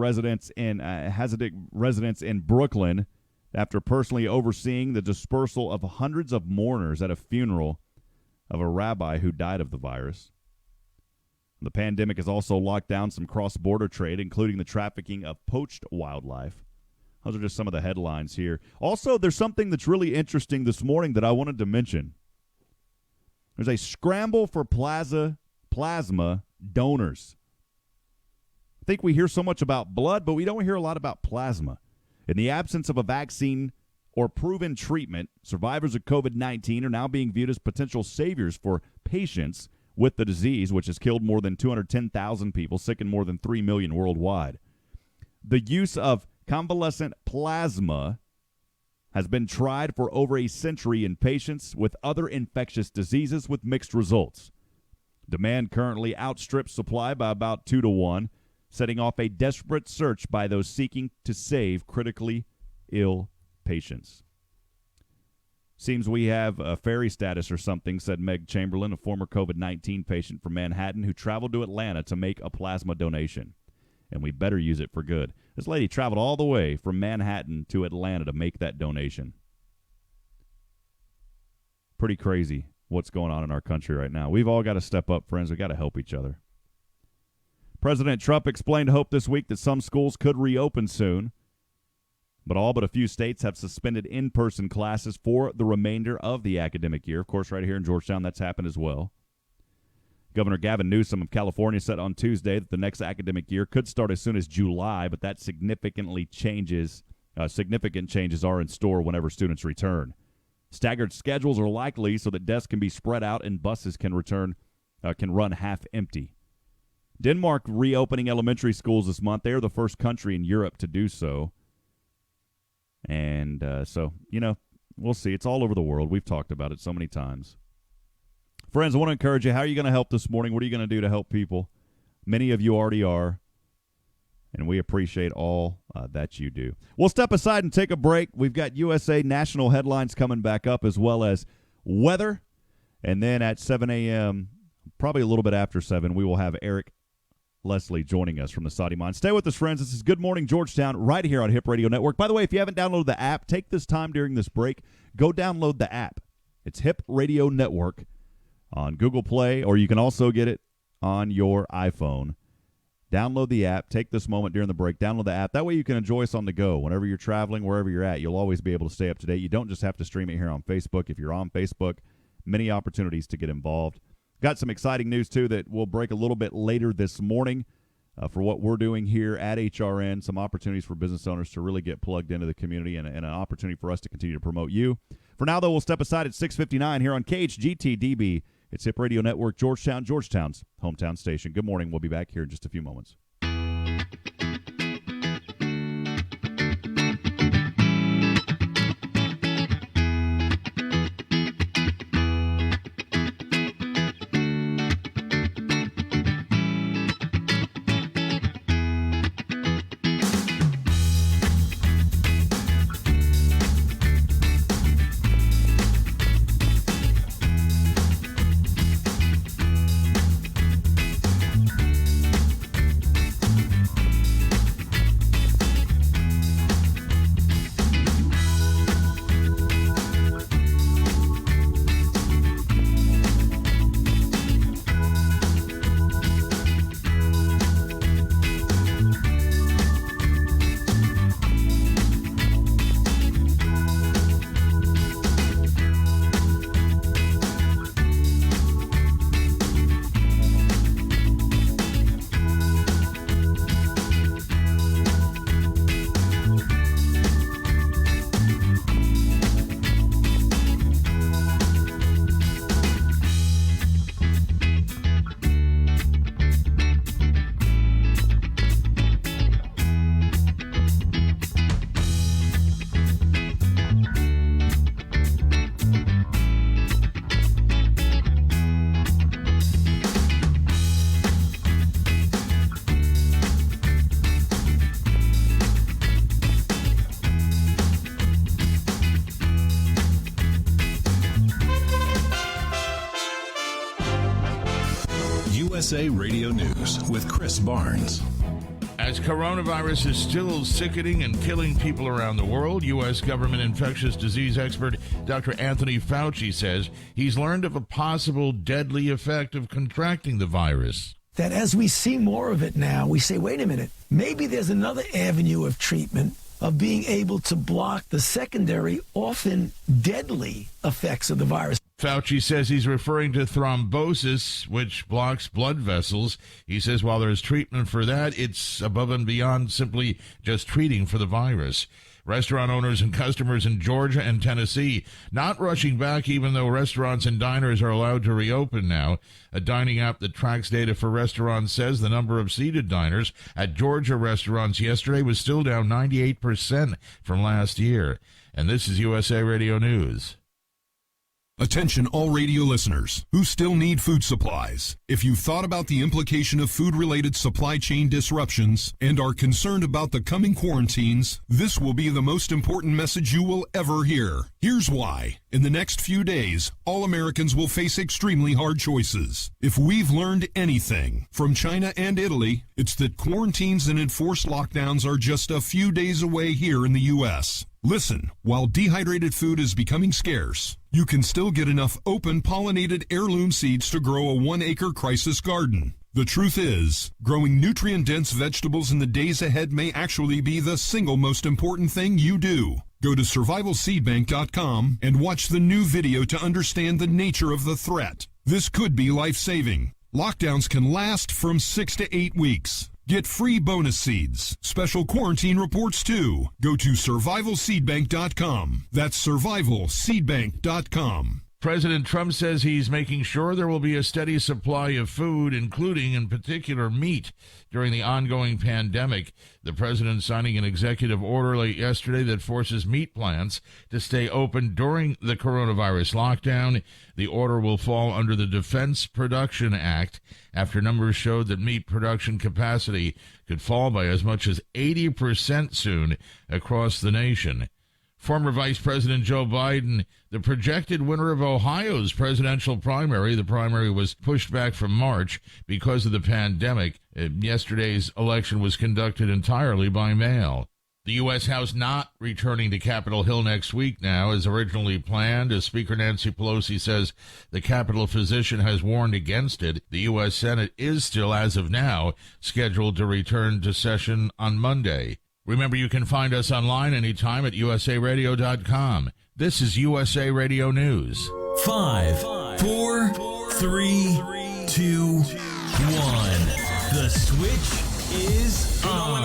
residents in Brooklyn after personally overseeing the dispersal of hundreds of mourners at a funeral of a rabbi who died of the virus. The pandemic has also locked down some cross-border trade, including the trafficking of poached wildlife. Those are just some of the headlines here. Also, there's something that's really interesting this morning that I wanted to mention. There's a scramble for plasma donors. I think we hear so much about blood, but we don't hear a lot about plasma. In the absence of a vaccine or proven treatment, survivors of COVID-19 are now being viewed as potential saviors for patients with the disease, which has killed more than 210,000 people, sickened more than 3 million worldwide. The use of convalescent plasma has been tried for over a century in patients with other infectious diseases with mixed results. Demand currently outstrips supply by about 2 to 1, setting off a desperate search by those seeking to save critically ill patients. Seems we have a fairy status or something, said Meg Chamberlain, a former COVID-19 patient from Manhattan who traveled to Atlanta to make a plasma donation. And we better use it for good. This lady traveled all the way from Manhattan to Atlanta to make that donation. Pretty crazy what's going on in our country right now. We've all got to step up, friends. We've got to help each other. President Trump explained hope this week that some schools could reopen soon, but all but a few states have suspended in-person classes for the remainder of the academic year. Of course, right here in Georgetown, that's happened as well. Governor Gavin Newsom of California said on Tuesday that the next academic year could start as soon as July, but that significant changes are in store whenever students return. Staggered schedules are likely so that desks can be spread out and buses can run half empty. Denmark reopening elementary schools this month. They are the first country in Europe to do so. And so, we'll see. It's all over the world. We've talked about it so many times. Friends, I want to encourage you. How are you going to help this morning? What are you going to do to help people? Many of you already are, and we appreciate all that you do. We'll step aside and take a break. We've got USA national headlines coming back up, as well as weather. And then at 7 a.m., probably a little bit after 7, we will have Erik Leslie joining us from the SatiMind. Stay with us, friends. This is Good Morning Georgetown right here on Hip Radio Network. By the way, if you haven't downloaded the app, take this time during this break. Go download the app. It's Hip Radio Network on Google Play, or you can also get it on your iPhone. Download the app. Take this moment during the break. Download the app. That way you can enjoy us on the go. Whenever you're traveling, wherever you're at, you'll always be able to stay up to date. You don't just have to stream it here on Facebook. If you're on Facebook, many opportunities to get involved. Got some exciting news, too, that we'll break a little bit later this morning for what we're doing here at HRN, some opportunities for business owners to really get plugged into the community and an opportunity for us to continue to promote you. For now, though, we'll step aside at 6:59 here on KHGTDB. It's Hip Radio Network, Georgetown, Georgetown's hometown station. Good morning. We'll be back here in just a few moments. USA Radio News with Chris Barnes. As coronavirus is still sickening and killing people around the world, U.S. government infectious disease expert Dr. Anthony Fauci says he's learned of a possible deadly effect of contracting the virus. That as we see more of it now, we say, wait a minute, maybe there's another avenue of treatment of being able to block the secondary, often deadly effects of the virus. Fauci says he's referring to thrombosis, which blocks blood vessels. He says while there's treatment for that, it's above and beyond simply just treating for the virus. Restaurant owners and customers in Georgia and Tennessee not rushing back, even though restaurants and diners are allowed to reopen now. A dining app that tracks data for restaurants says the number of seated diners at Georgia restaurants yesterday was still down 98% from last year. And this is USA Radio News. Attention all radio listeners who still need food supplies. If you've thought about the implication of food-related supply chain disruptions and are concerned about the coming quarantines, this will be the most important message you will ever hear. Here's why. In the next few days, all Americans will face extremely hard choices. If we've learned anything from China and Italy, it's that quarantines and enforced lockdowns are just a few days away here in the U.S. Listen, while dehydrated food is becoming scarce, you can still get enough open pollinated heirloom seeds to grow a 1-acre crisis garden. The truth is, growing nutrient-dense vegetables in the days ahead may actually be the single most important thing you do. Go to survivalseedbank.com and watch the new video to understand the nature of the threat. This could be life-saving. Lockdowns can last from 6 to 8 weeks. Get free bonus seeds, special quarantine reports too. Go to survivalseedbank.com. That's survivalseedbank.com. President Trump says he's making sure there will be a steady supply of food, including in particular meat, during the ongoing pandemic. The president signing an executive order late yesterday that forces meat plants to stay open during the coronavirus lockdown. The order will fall under the Defense Production Act after numbers showed that meat production capacity could fall by as much as 80% soon across the nation. Former Vice President Joe Biden, the projected winner of Ohio's presidential primary. The primary was pushed back from March because of the pandemic. Yesterday's election was conducted entirely by mail. The U.S. House not returning to Capitol Hill next week now as originally planned, as Speaker Nancy Pelosi says the Capitol physician has warned against it. The U.S. Senate is still, as of now, scheduled to return to session on Monday. Remember, you can find us online anytime at usaradio.com. This is USA Radio News. 5, 4, 3, 2, 1. The switch is on.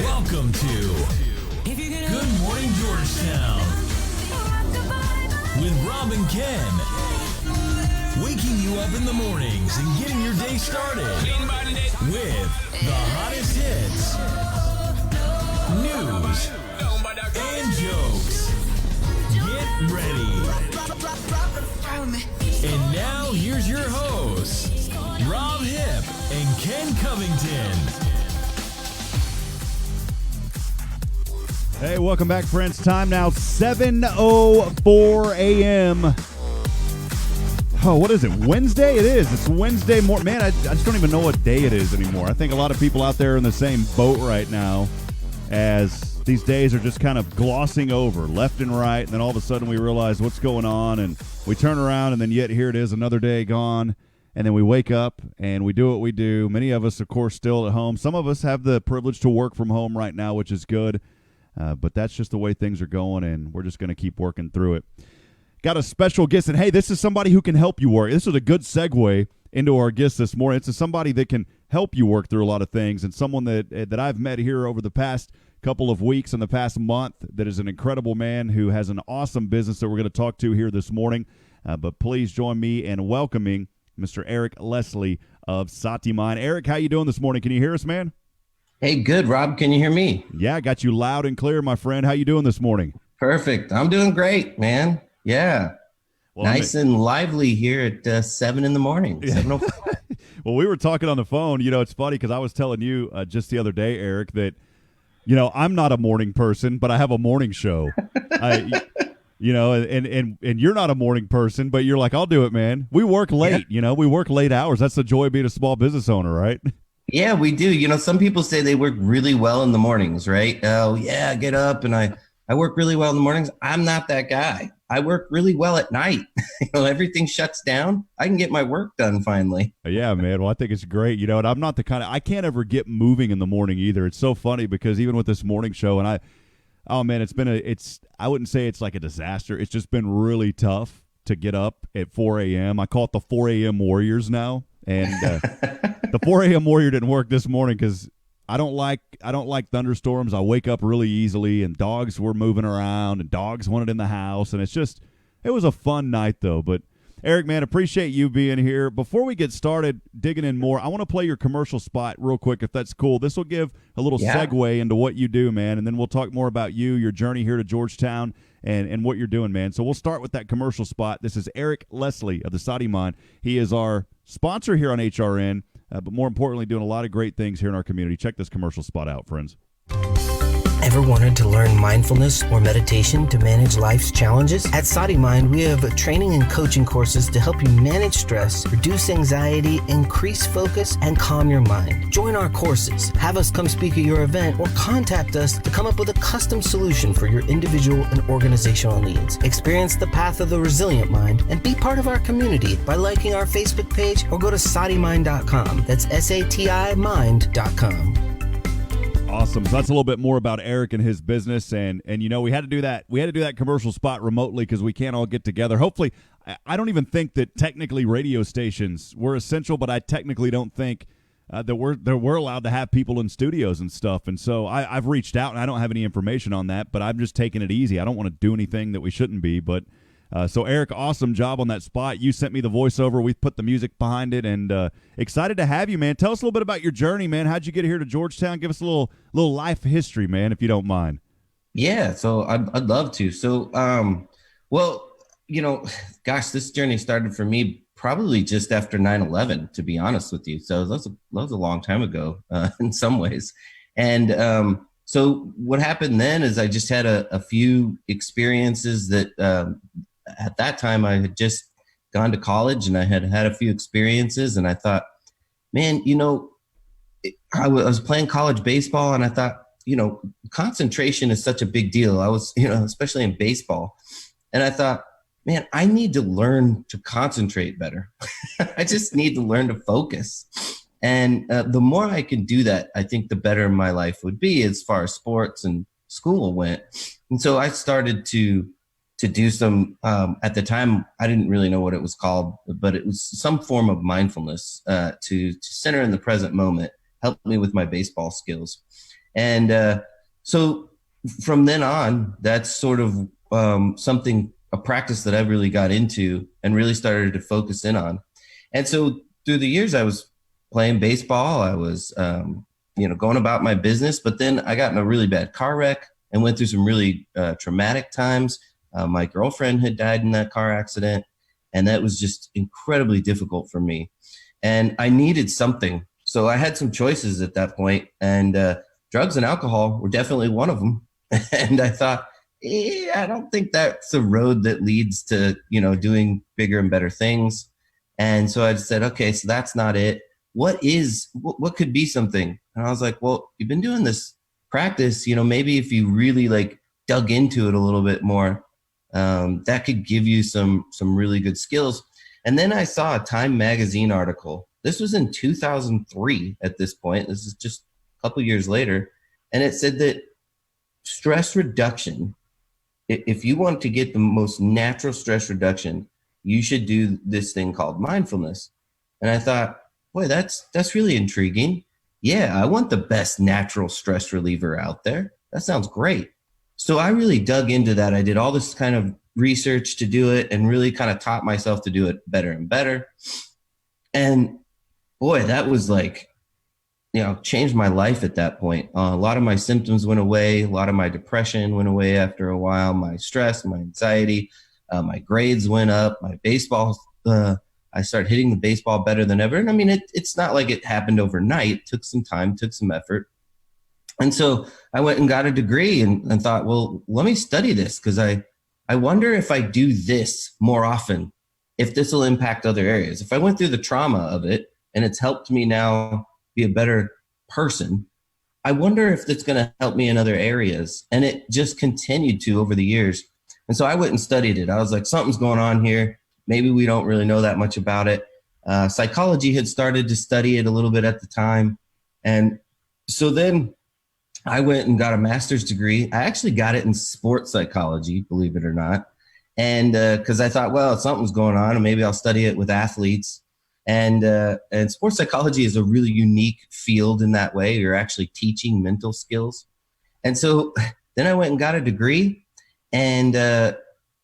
Welcome to Good Morning Georgetown with Rob and Ken. Waking you up in the mornings and getting your day started with the hottest hits, news, and jokes. Get ready. And now here's your hosts, Rob Hip and Ken Covington. Hey, welcome back, friends. Time now, 7:04 a.m. Oh, what is it? Wednesday? It is. It's Wednesday morning. Man, I just don't even know what day it is anymore. I think a lot of people out there are in the same boat right now, as these days are just kind of glossing over left and right, and then all of a sudden we realize what's going on, and we turn around, and then yet here it is, another day gone, and then we wake up, and we do what we do. Many of us, of course, still at home. Some of us have the privilege to work from home right now, which is good, but that's just the way things are going, and we're just going to keep working through it. Got a special guest, and hey, this is somebody who can help you work. This is a good segue into our guest this morning. It's somebody that can help you work through a lot of things, and someone that I've met here over the past couple of weeks and the past month that is an incredible man who has an awesome business that we're going to talk to here this morning. But please join me in welcoming Mr. Erik Leslie of SatiMind. Erik, how you doing this morning? Can you hear us, man? Hey, good, Rob. Can you hear me? Yeah, I got you loud and clear, my friend. How you doing this morning? Perfect. I'm doing great, man. Yeah. Well, nice and lively here at 7 in the morning. 7:05. Well, we were talking on the phone. You know, it's funny because I was telling you just the other day, Erik, that, you know, I'm not a morning person, but I have a morning show. You know, and you're not a morning person, but you're like, I'll do it, man. We work late, we work late hours. That's the joy of being a small business owner, right? Yeah, we do. Some people say they work really well in the mornings, right? Oh, yeah, I get up and I work really well in the mornings. I'm not that guy. I work really well at night. Everything shuts down. I can get my work done finally. Yeah, man. Well, I think it's great. And I'm not the kind of, I can't ever get moving in the morning either. It's so funny because even with this morning show, and oh man, I wouldn't say it's like a disaster. It's just been really tough to get up at 4 a.m. I call it the 4 a.m. Warriors now. And the 4 a.m. Warrior didn't work this morning because I don't like thunderstorms. I wake up really easily, and dogs were moving around, and dogs wanted in the house, and it was a fun night though. But Erik, man, appreciate you being here. Before we get started digging in more, I want to play your commercial spot real quick, if that's cool. This will give a little segue into what you do, man, and then we'll talk more about you, your journey here to Georgetown, and what you're doing, man. So we'll start with that commercial spot. This is Erik Leslie of the SatiMind. He is our sponsor here on HRN, but more importantly, doing a lot of great things here in our community. Check this commercial spot out, friends. Ever wanted to learn mindfulness or meditation to manage life's challenges? At SatiMind, we have training and coaching courses to help you manage stress, reduce anxiety, increase focus, and calm your mind. Join our courses, have us come speak at your event, or contact us to come up with a custom solution for your individual and organizational needs. Experience the path of the resilient mind and be part of our community by liking our Facebook page or go to SatiMind.com. That's SatiMind.com. Awesome. So that's a little bit more about Erik and his business, and we had to do that. We had to do that commercial spot remotely because we can't all get together. Hopefully, I don't even think that technically radio stations were essential, but I technically don't think that we're allowed to have people in studios and stuff. And so I've reached out, and I don't have any information on that, but I'm just taking it easy. I don't want to do anything that we shouldn't be, but. So, Erik, awesome job on that spot. You sent me the voiceover. We've put the music behind it, and excited to have you, man. Tell us a little bit about your journey, man. How'd you get here to Georgetown? Give us a little life history, man, if you don't mind. Yeah, so I'd love to. So, this journey started for me probably just after 9/11, to be honest with you. So that was a long time ago in some ways. And so what happened then is I just had a few experiences that at that time I had just gone to college, and I had a few experiences, and I thought, man, I was playing college baseball, and I thought, concentration is such a big deal. I was, especially in baseball. And I thought, man, I need to learn to concentrate better. I just need to learn to focus. And the more I can do that, I think the better my life would be as far as sports and school went. And so I started to do some, at the time, I didn't really know what it was called, but it was some form of mindfulness to center in the present moment, help me with my baseball skills. And so from then on, that's sort of a practice that I really got into and really started to focus in on. And so through the years, I was playing baseball. I was, going about my business, but then I got in a really bad car wreck and went through some really traumatic times. My girlfriend had died in that car accident, and that was just incredibly difficult for me. And I needed something. So I had some choices at that point, and drugs and alcohol were definitely one of them. And I thought, I don't think that's a road that leads to, doing bigger and better things. And so I just said, okay, so that's not it. What could be something? And I was like, well, you've been doing this practice, maybe if you really dug into it a little bit more, that could give you some really good skills. And then I saw a Time magazine article. This was in 2003 at this point. This is just a couple years later. And it said that stress reduction, if you want to get the most natural stress reduction, you should do this thing called mindfulness. And I thought, boy, that's really intriguing. Yeah, I want the best natural stress reliever out there. That sounds great. So I really dug into that. I did all this kind of research to do it and really kind of taught myself to do it better and better. And boy, that was changed my life at that point. A lot of my symptoms went away. A lot of my depression went away after a while. My stress, my anxiety, my grades went up. My baseball, I started hitting the baseball better than ever. And I mean, it's not like it happened overnight. It took some time, took some effort. And so I went and got a degree and thought, well, let me study this because I I wonder if I do this more often, if this will impact other areas. If I went through the trauma of it and it's helped me now be a better person, I wonder if that's going to help me in other areas. And it just continued to over the years. And so I went and studied it. I was like, something's going on here. Maybe we don't really know that much about it. Psychology had started to study it a little bit at the time. And so then I went and got a master's degree. I actually got it in sports psychology, believe it or not. And because I thought, well, something's going on and maybe I'll study it with athletes. And sports psychology is a really unique field in that way. You're actually teaching mental skills. And so then I went and got a degree. And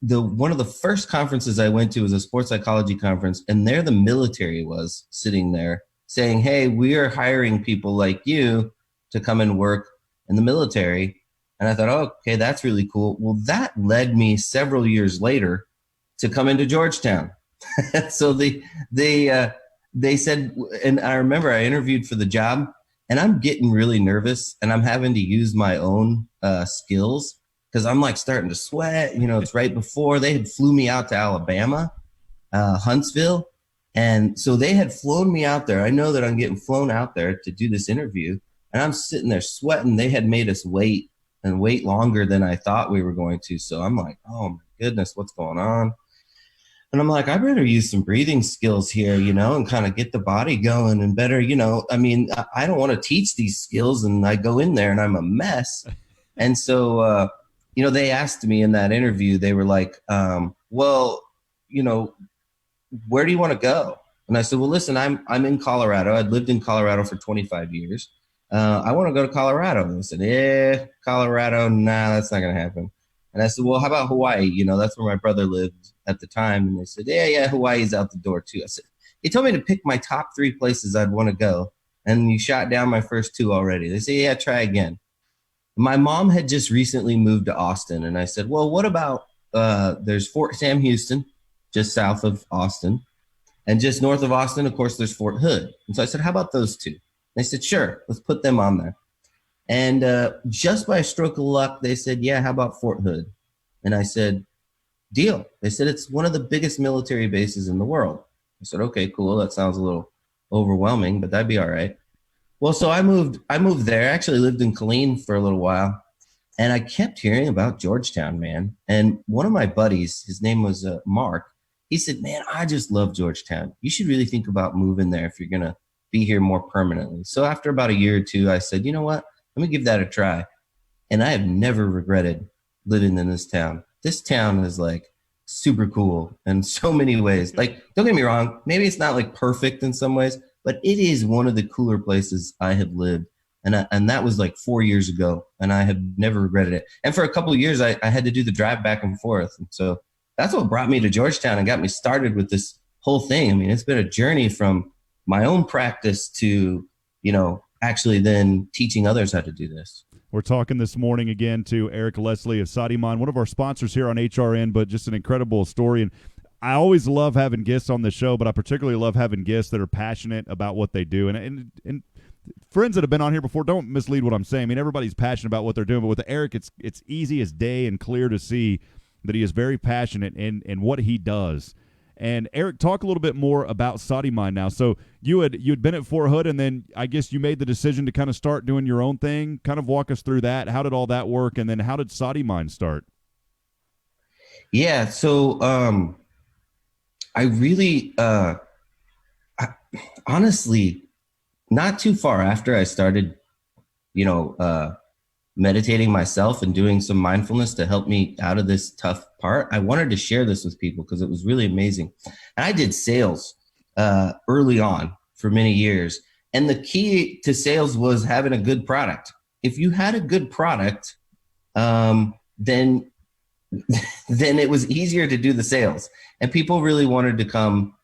one of the first conferences I went to was a sports psychology conference. And there the military was sitting there saying, hey, we are hiring people like you to come and work in the military. And I thought, oh, okay, that's really cool. Well, that led me several years later to come into Georgetown. So they said, and I remember I interviewed for the job, and I'm getting really nervous, and I'm having to use my own skills because I'm like starting to sweat. You know, it's right before they had flew me out to Alabama, Huntsville. And so they had flown me out there. I know that I'm getting flown out there to do this interview, and I'm sitting there sweating. They had made us wait longer than I thought we were going to. So I'm like, oh my goodness, what's going on? And I'm like, I better use some breathing skills here, you know, and kind of get the body going and better, you know, I mean, I don't want to teach these skills and I go in there and I'm a mess. And so, you know, they asked me in that interview, they were like, well, you know, where do you want to go? And I said, well, listen, I'm in Colorado. I'd lived in Colorado for 25 years. I want to go to Colorado. And they said, Colorado, nah, that's not going to happen. And I said, well, how about Hawaii? You know, that's where my brother lived at the time. And they said, yeah, Hawaii's out the door too. I said, he told me to pick my top 3 places I'd want to go. And you shot down my first 2 already. They said, yeah, try again. My mom had just recently moved to Austin. And I said, well, what about, there's Fort Sam Houston, just south of Austin. And just north of Austin, of course, there's Fort Hood. And so I said, how about those 2? They said, sure, let's put them on there. And just by a stroke of luck, they said, yeah, how about Fort Hood? And I said, deal. They said, it's one of the biggest military bases in the world. I said, okay, cool. That sounds a little overwhelming, but that'd be all right. Well, so I moved there. I actually lived in Killeen for a little while. And I kept hearing about Georgetown, man. And one of my buddies, his name was Mark, he said, man, I just love Georgetown. You should really think about moving there if you're going to be here more permanently. So after about a year or 2, I said, you know what? Let me give that a try. And I have never regretted living in this town. This town is like super cool in so many ways. Like, don't get me wrong. Maybe it's not like perfect in some ways, but it is one of the cooler places I have lived. And that was like 4 years ago. And I have never regretted it. And for a couple of years, I had to do the drive back and forth. And so that's what brought me to Georgetown and got me started with this whole thing. I mean, it's been a journey from my own practice to, you know, actually then teaching others how to do this. We're talking this morning again to Erik Leslie of SatiMind, one of our sponsors here on HRN, but just an incredible story. And I always love having guests on the show, but I particularly love having guests that are passionate about what they do. And friends that have been on here before, don't mislead what I'm saying. I mean, everybody's passionate about what they're doing, but with Erik, it's easy as day and clear to see that he is very passionate in what he does. And Erik, talk a little bit more about SatiMind now. So you'd been at Fort Hood, and then I guess you made the decision to kind of start doing your own thing. Kind of walk us through that. How did all that work? And then how did SatiMind start? Yeah. So I really, honestly, not too far after I started, you know, meditating myself and doing some mindfulness to help me out of this tough part, I wanted to share this with people because it was really amazing. And I did sales early on for many years. And the key to sales was having a good product. If you had a good product, then it was easier to do the sales. And people really wanted to come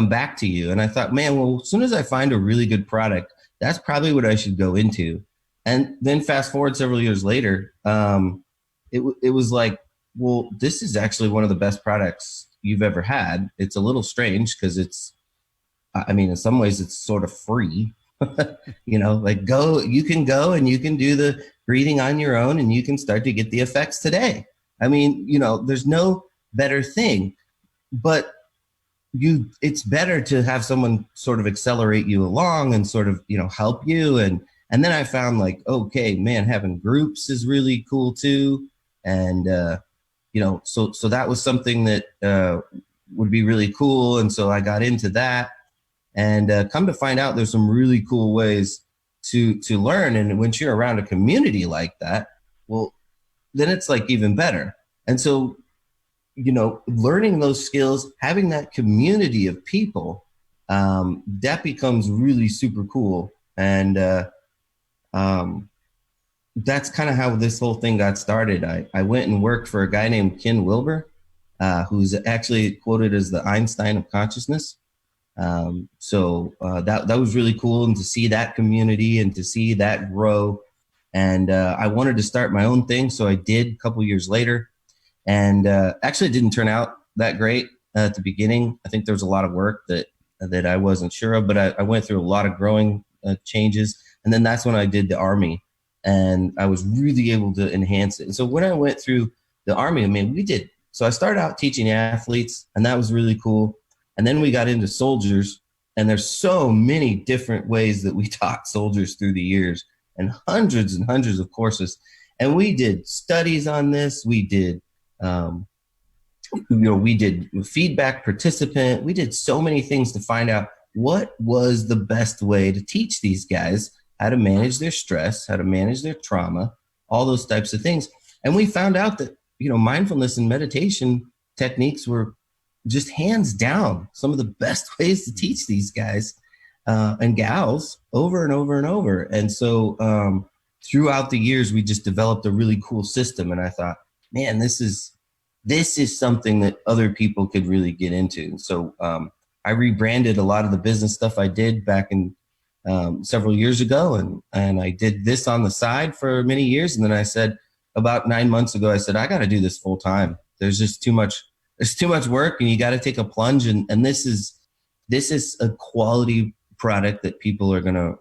back to you. And I thought, man, well, as soon as I find a really good product, that's probably what I should go into. And then fast forward several years later, it was like, well, this is actually one of the best products you've ever had. It's a little strange because I mean, in some ways it's sort of free, you know, like you can go and you can do the breathing on your own and you can start to get the effects today. I mean, there's no better thing, but it's better to have someone sort of accelerate you along and sort of, help you. And then I found like, okay, man, having groups is really cool too. And, so that was something that would be really cool. And so I got into that, and come to find out there's some really cool ways to learn. And when you're around a community like that, well, then it's like even better. And so, learning those skills, having that community of people, that becomes really super cool. And that's kind of how this whole thing got started. I went and worked for a guy named Ken Wilber, who's actually quoted as the Einstein of consciousness. So that was really cool, and to see that community and to see that grow. And I wanted to start my own thing, so I did a couple years later. And actually, it didn't turn out that great at the beginning. I think there was a lot of work that I wasn't sure of, but I went through a lot of growing changes. And then that's when I did the Army, and I was really able to enhance it. And so when I went through the Army, I mean, so I started out teaching athletes, and that was really cool. And then we got into soldiers, and there's so many different ways that we taught soldiers through the years, and hundreds of courses. And we did studies on this. We did, we did feedback participant. We did so many things to find out what was the best way to teach these guys how to manage their stress, how to manage their trauma, all those types of things. And we found out that, mindfulness and meditation techniques were just hands down some of the best ways to teach these guys and gals over and over and over. And so throughout the years, we just developed a really cool system. And I thought, man, this is something that other people could really get into. And so I rebranded a lot of the business stuff I did back in several years ago. And I did this on the side for many years. And then I said, about 9 months ago, I said, I got to do this full time. There's just too much work, and you got to take a plunge. And this is a quality product that people are going to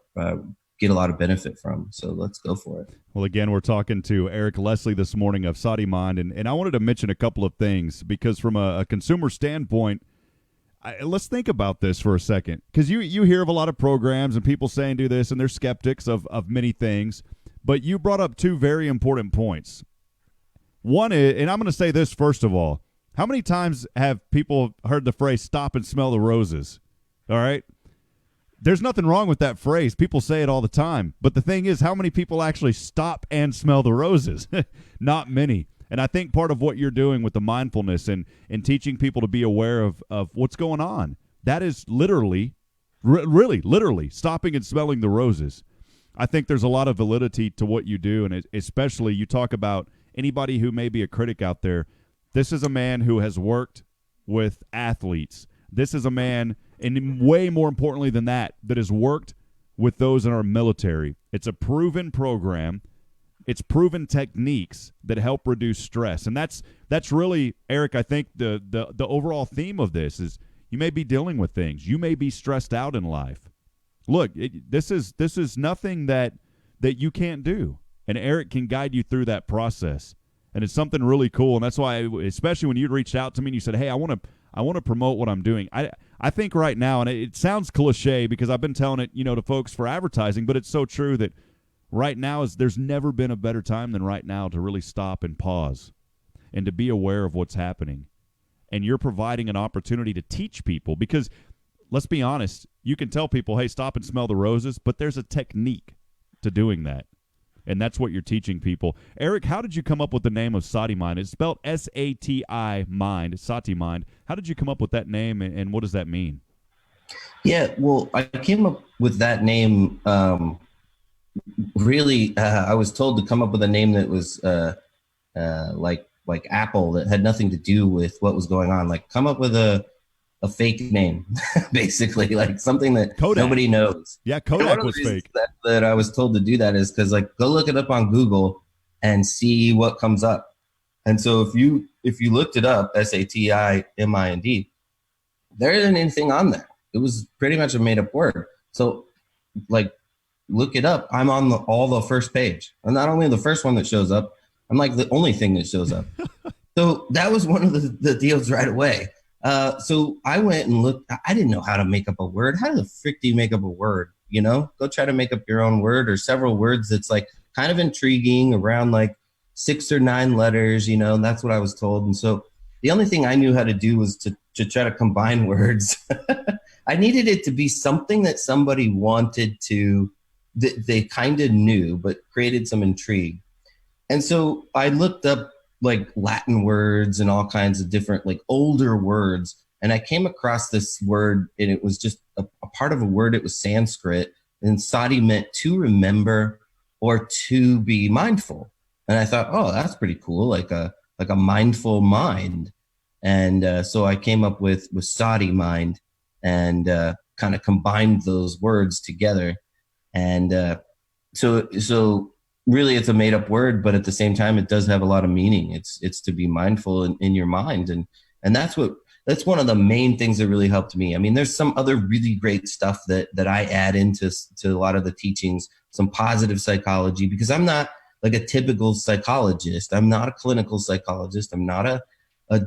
get a lot of benefit from. So let's go for it. Well, again, we're talking to Erik Leslie this morning of SatiMind, and I wanted to mention a couple of things, because from a consumer standpoint, let's think about this for a second, because you hear of a lot of programs and people saying do this, and they're skeptics of many things. But you brought up two very important points. One is, and I'm going to say this first of all, how many times have people heard the phrase stop and smell the roses? All right? There's nothing wrong with that phrase. People say it all the time. But the thing is, how many people actually stop and smell the roses? Not many. And I think part of what you're doing with the mindfulness and teaching people to be aware of what's going on, that is literally stopping and smelling the roses. I think there's a lot of validity to what you do, and especially you talk about anybody who may be a critic out there. This is a man who has worked with athletes. This is a man, and way more importantly than that has worked with those in our military. It's a proven program. It's proven techniques that help reduce stress. And that's really, Erik, I think the overall theme of this is you may be dealing with things. You may be stressed out in life. Look, this is nothing that you can't do. And Erik can guide you through that process. And it's something really cool. And that's why, especially when you reached out to me and you said, hey, I want to promote what I'm doing. I think right now, and it sounds cliche because I've been telling it, to folks for advertising, but it's so true that right now there's never been a better time than right now to really stop and pause and to be aware of what's happening. And you're providing an opportunity to teach people, because let's be honest, you can tell people, hey, stop and smell the roses, but there's a technique to doing that. And that's what you're teaching people. Erik, how did you come up with the name of SatiMind? It's spelled S-A-T-I Mind, SatiMind. How did you come up with that name, and what does that mean? Yeah, well, I came up with that name really, I was told to come up with a name that was like Apple, that had nothing to do with what was going on. Like, come up with a fake name, basically, like something that Kodak. Nobody knows. Yeah, Kodak was fake. That I was told to do that is because, like, go look it up on Google and see what comes up. And so if you looked it up, SatiMind, there isn't anything on there. It was pretty much a made up word. So, like, look it up. I'm on all the first page, and not only the first one that shows up, I'm like the only thing that shows up. So that was one of the deals right away. So I went and looked. I didn't know how to make up a word. How the frick do you make up a word? Go try to make up your own word or several words that's like kind of intriguing, around like 6 or 9 letters, and that's what I was told. And so the only thing I knew how to do was to try to combine words. I needed it to be something that somebody wanted to, that they kind of knew, but created some intrigue. And so I looked up like Latin words and all kinds of different like older words. And I came across this word, and it was just a part of a word. It was Sanskrit, and sati meant to remember or to be mindful. And I thought, oh, that's pretty cool, like a mindful mind. And so I came up with SatiMind, and kind of combined those words together. And so really it's a made up word, but at the same time, it does have a lot of meaning. It's to be mindful in your mind. And that's one of the main things that really helped me. I mean, there's some other really great stuff that I add into a lot of the teachings, some positive psychology, because I'm not like a typical psychologist. I'm not a clinical psychologist. I'm not a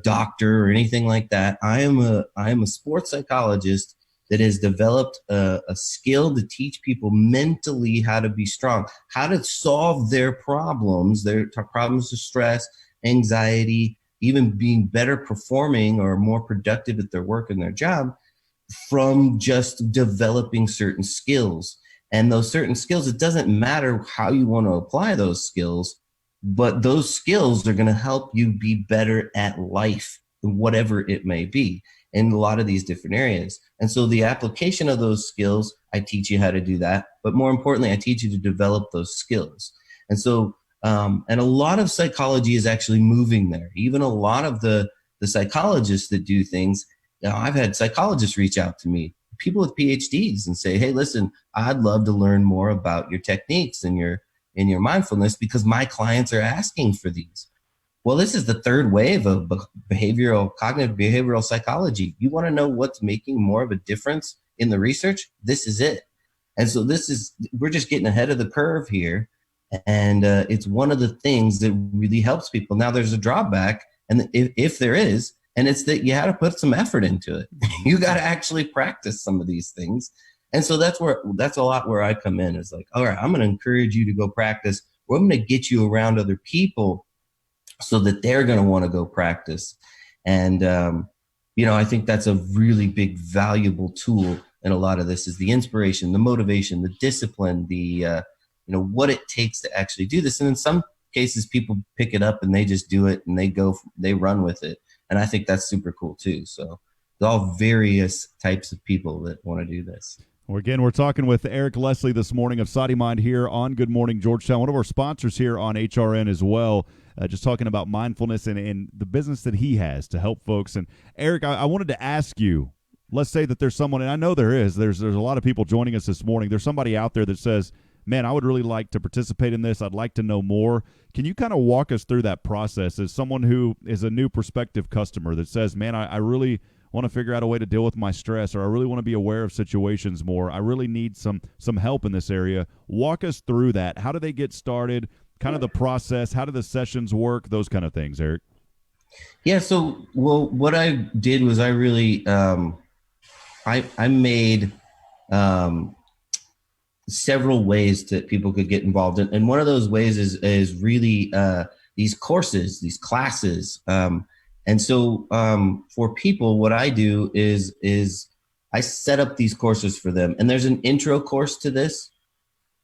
doctor or anything like that. I am a sports psychologist that has developed a skill to teach people mentally how to be strong, how to solve their problems of stress, anxiety, even being better performing or more productive at their work and their job from just developing certain skills. And those certain skills, it doesn't matter how you want to apply those skills, but those skills are going to help you be better at life, whatever it may be, in a lot of these different areas. And so the application of those skills, I teach you how to do that. But more importantly, I teach you to develop those skills. And so, and a lot of psychology is actually moving there. Even a lot of the psychologists that do things, I've had psychologists reach out to me, people with PhDs, and say, hey, listen, I'd love to learn more about your techniques and your mindfulness because my clients are asking for these. Well, this is the third wave of cognitive behavioral psychology. You want to know what's making more of a difference in the research? This is it. And so we're just getting ahead of the curve here. And it's one of the things that really helps people. Now there's a drawback, and if there is, and it's that you had to put some effort into it. You got to actually practice some of these things. And so that's a lot where I come in. Is like, all right, I'm going to encourage you to go practice, or I'm going to get you around other people so that they're going to want to go practice. And, I think that's a really big, valuable tool in a lot of this is the inspiration, the motivation, the discipline, the, what it takes to actually do this. And in some cases, people pick it up and they just do it and they run with it. And I think that's super cool too. So there's all various types of people that want to do this. Well, again, we're talking with Erik Leslie this morning of SatiMind here on Good Morning Georgetown, one of our sponsors here on HRN as well, just talking about mindfulness and the business that he has to help folks. And Erik, I wanted to ask you, let's say that there's someone, and I know there's a lot of people joining us this morning. There's somebody out there that says, man, I would really like to participate in this. I'd like to know more. Can you kind of walk us through that process as someone who is a new prospective customer that says, man, I really want to figure out a way to deal with my stress, or I really want to be aware of situations more. I really need some help in this area. Walk us through that. How do they get started? Kind of the process. How do the sessions work? Those kind of things, Erik. Yeah. So, what I did was I really, I made several ways that people could get involved in. And one of those ways is really these courses, these classes. And so for people, what I do is I set up these courses for them. And there's an intro course to this.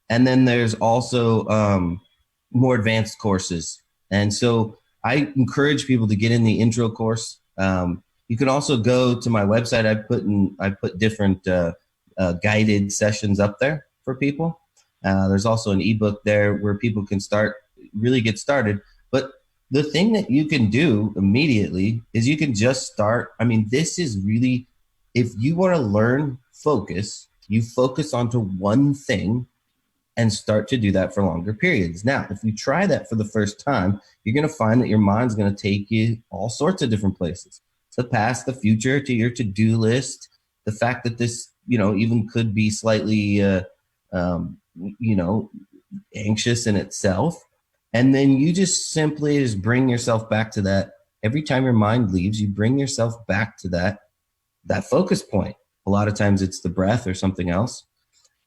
And then there's also more advanced courses. And so I encourage people to get in the intro course. You can also go to my website. I put different guided sessions up there for people. There's also an ebook there where people can really get started. But the thing that you can do immediately is you can just start. I mean, this is really, if you want to learn focus, you focus onto one thing and start to do that for longer periods. Now, if you try that for the first time, you're going to find that your mind's going to take you all sorts of different places. The past, the future, to your to-do list, the fact that this, even could be slightly, anxious in itself. And then you just simply just bring yourself back to that. Every time your mind leaves, you bring yourself back to that focus point. A lot of times it's the breath or something else.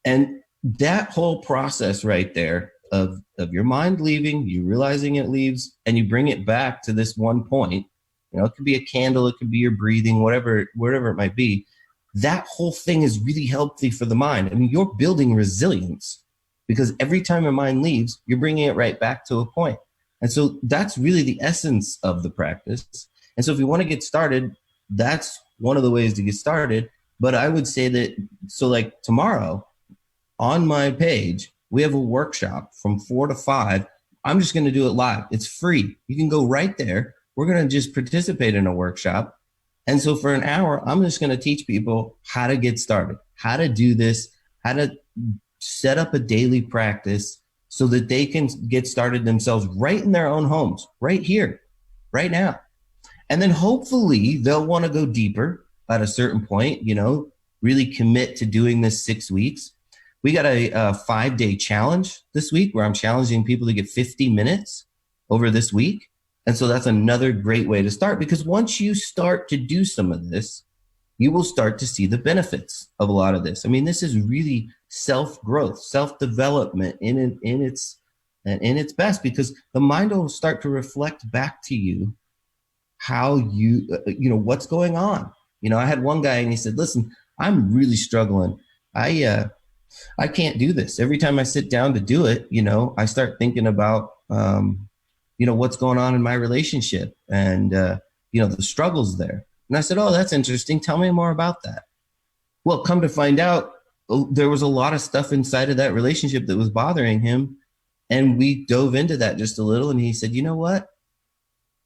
And that whole process right there of your mind leaving, you realizing it leaves, and you bring it back to this one point. It could be a candle, it could be your breathing, whatever it might be. That whole thing is really healthy for the mind. I mean, you're building resilience because every time your mind leaves, you're bringing it right back to a point. And so that's really the essence of the practice. And so if you want to get started, that's one of the ways to get started. But I would say that, so like tomorrow on my page, we have a workshop from 4 to 5. I'm just going to do it live. It's free. You can go right there. We're going to just participate in a workshop. And so for an hour, I'm just going to teach people how to get started, how to do this, how to set up a daily practice so that they can get started themselves right in their own homes, right here, right now. And then hopefully they'll want to go deeper at a certain point, really commit to doing this 6 weeks. We got a 5-day challenge this week where I'm challenging people to get 50 minutes over this week. And so that's another great way to start, because once you start to do some of this, you will start to see the benefits of a lot of this. I mean, this is really self-growth, self-development in its best, because the mind will start to reflect back to you how what's going on. I had one guy and he said, listen, I'm really struggling. I can't do this. Every time I sit down to do it, I start thinking about, what's going on in my relationship and, the struggles there. And I said, oh, that's interesting. Tell me more about that. Well, come to find out, there was a lot of stuff inside of that relationship that was bothering him. And we dove into that just a little. And he said, you know what?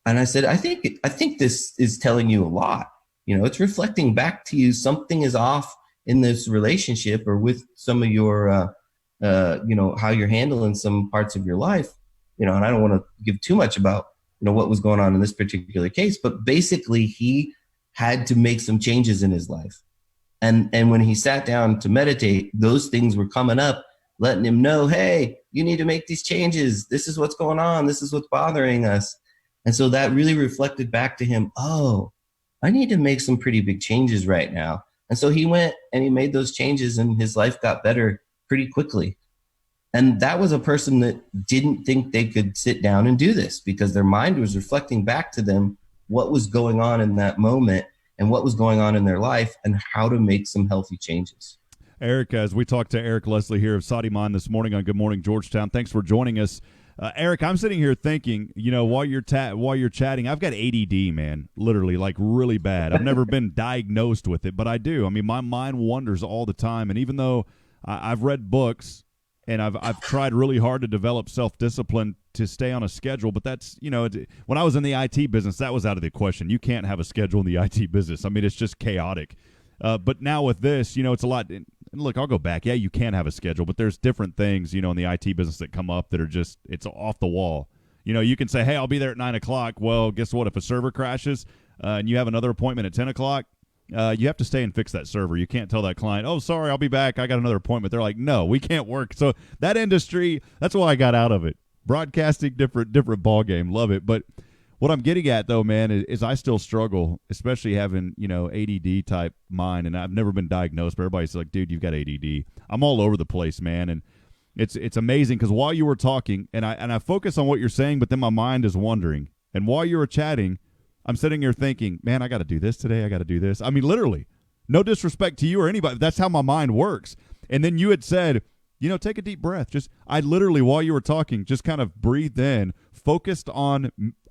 And I said, I think this is telling you a lot. It's reflecting back to you. Something is off in this relationship or with some of your, how you're handling some parts of your life. And I don't want to give too much about, what was going on in this particular case, but basically he had to make some changes in his life. And when he sat down to meditate, those things were coming up, letting him know, hey, you need to make these changes. This is what's going on. This is what's bothering us. And so that really reflected back to him, oh, I need to make some pretty big changes right now. And so he went and he made those changes and his life got better pretty quickly. And that was a person that didn't think they could sit down and do this because their mind was reflecting back to them what was going on in that moment and what was going on in their life and how to make some healthy changes. Erik, as we talked to Erik Leslie here of SatiMind this morning on Good Morning Georgetown, thanks for joining us. Erik, I'm sitting here thinking, while you're chatting, I've got ADD, man, literally, like really bad. I've never been diagnosed with it, but I do. I mean, my mind wanders all the time, and even though I've read books and I've tried really hard to develop self-discipline to stay on a schedule, but that's, when I was in the IT business, that was out of the question. You can't have a schedule in the IT business. I mean, it's just chaotic. But now with this, it's a lot. And look, I'll go back. Yeah, you can have a schedule, but there's different things, in the IT business that come up that are just, it's off the wall. You can say, hey, I'll be there at 9 o'clock. Well, guess what? If a server crashes and you have another appointment at 10 o'clock, you have to stay and fix that server. You can't tell that client, oh, sorry, I'll be back. I got another appointment. They're like, no, we can't work. So that industry, that's why I got out of it. Broadcasting, different ball game. Love it. But what I'm getting at, though, man, is I still struggle, especially having, ADD type mind. And I've never been diagnosed, but everybody's like, dude, you've got ADD. I'm all over the place, man. And it's amazing because while you were talking, and I focus on what you're saying, but then my mind is wandering. And while you were chatting, I'm sitting here thinking, man, I got to do this today. I got to do this. I mean, literally, no disrespect to you or anybody. That's how my mind works. And then you had said, take a deep breath. I literally, while you were talking, just kind of breathed in,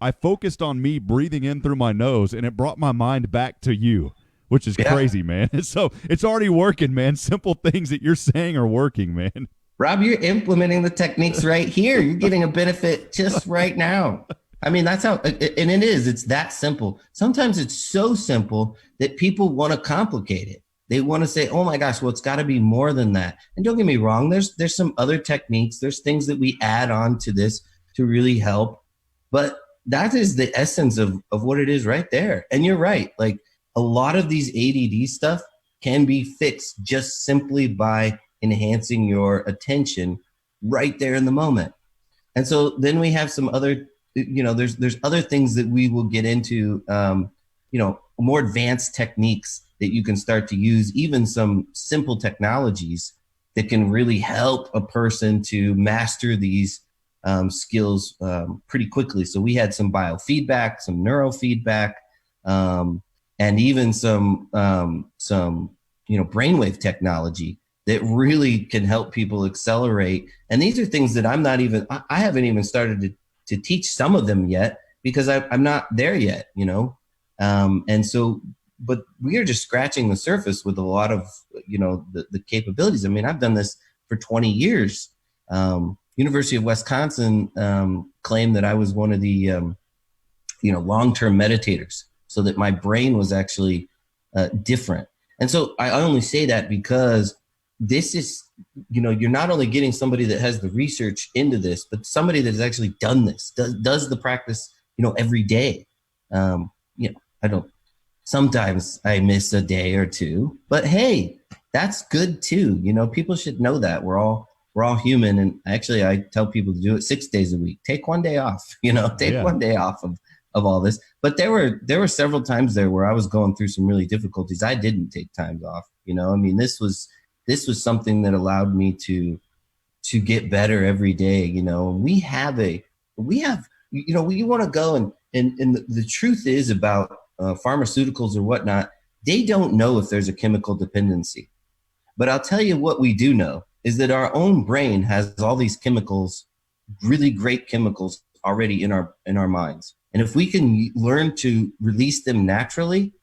I focused on me breathing in through my nose, and it brought my mind back to you, which is crazy, man. So it's already working, man. Simple things that you're saying are working, man. Rob, you're implementing the techniques right here. You're getting a benefit just right now. I mean, that's how, and it's that simple. Sometimes it's so simple that people want to complicate it. They want to say, oh my gosh, well, it's got to be more than that. And don't get me wrong, there's some other techniques. There's things that we add on to this to really help. But that is the essence of what it is right there. And you're right. Like a lot of these ADD stuff can be fixed just simply by enhancing your attention right there in the moment. And so then we have some other, there's other things that we will get into, more advanced techniques that you can start to use, even some simple technologies that can really help a person to master these skills pretty quickly. So we had some biofeedback, some neurofeedback, and even some brainwave technology that really can help people accelerate. And these are things that I haven't even started to teach some of them yet, because I'm not there yet, and so, but we are just scratching the surface with a lot of, the capabilities. I mean, I've done this for 20 years. University of Wisconsin claimed that I was one of the, long-term meditators, so that my brain was actually different. And so I only say that because this is, you're not only getting somebody that has the research into this, but somebody that has actually done this, does the practice, every day. Sometimes I miss a day or two, but hey, that's good too. People should know that we're all human. And actually I tell people to do it 6 days a week. Take one day off, take one day off of all this. But there were several times there where I was going through some really difficulties. I didn't take times off. This was something that allowed me to get better every day. You want to go and the truth is about pharmaceuticals or whatnot, they don't know if there's a chemical dependency. But I'll tell you what we do know is that our own brain has all these chemicals, really great chemicals already in our minds. And if we can learn to release them naturally,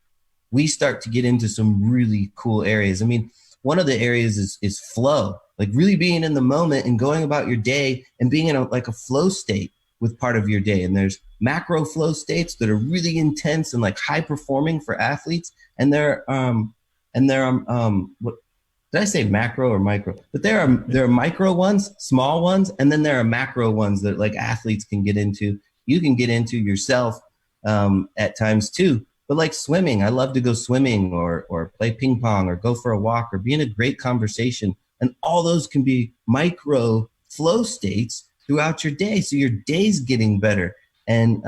we start to get into some really cool areas. I mean, one of the areas is flow, like really being in the moment and going about your day and being in a flow state with part of your day. And there's macro flow states that are really intense and like high performing for athletes. And what did I say, macro or micro? But there are micro ones, small ones, and then there are macro ones that like athletes can get into. You can get into yourself at times too. But like swimming, I love to go swimming or play ping pong or go for a walk or be in a great conversation. And all those can be micro flow states throughout your day. So your day's getting better. And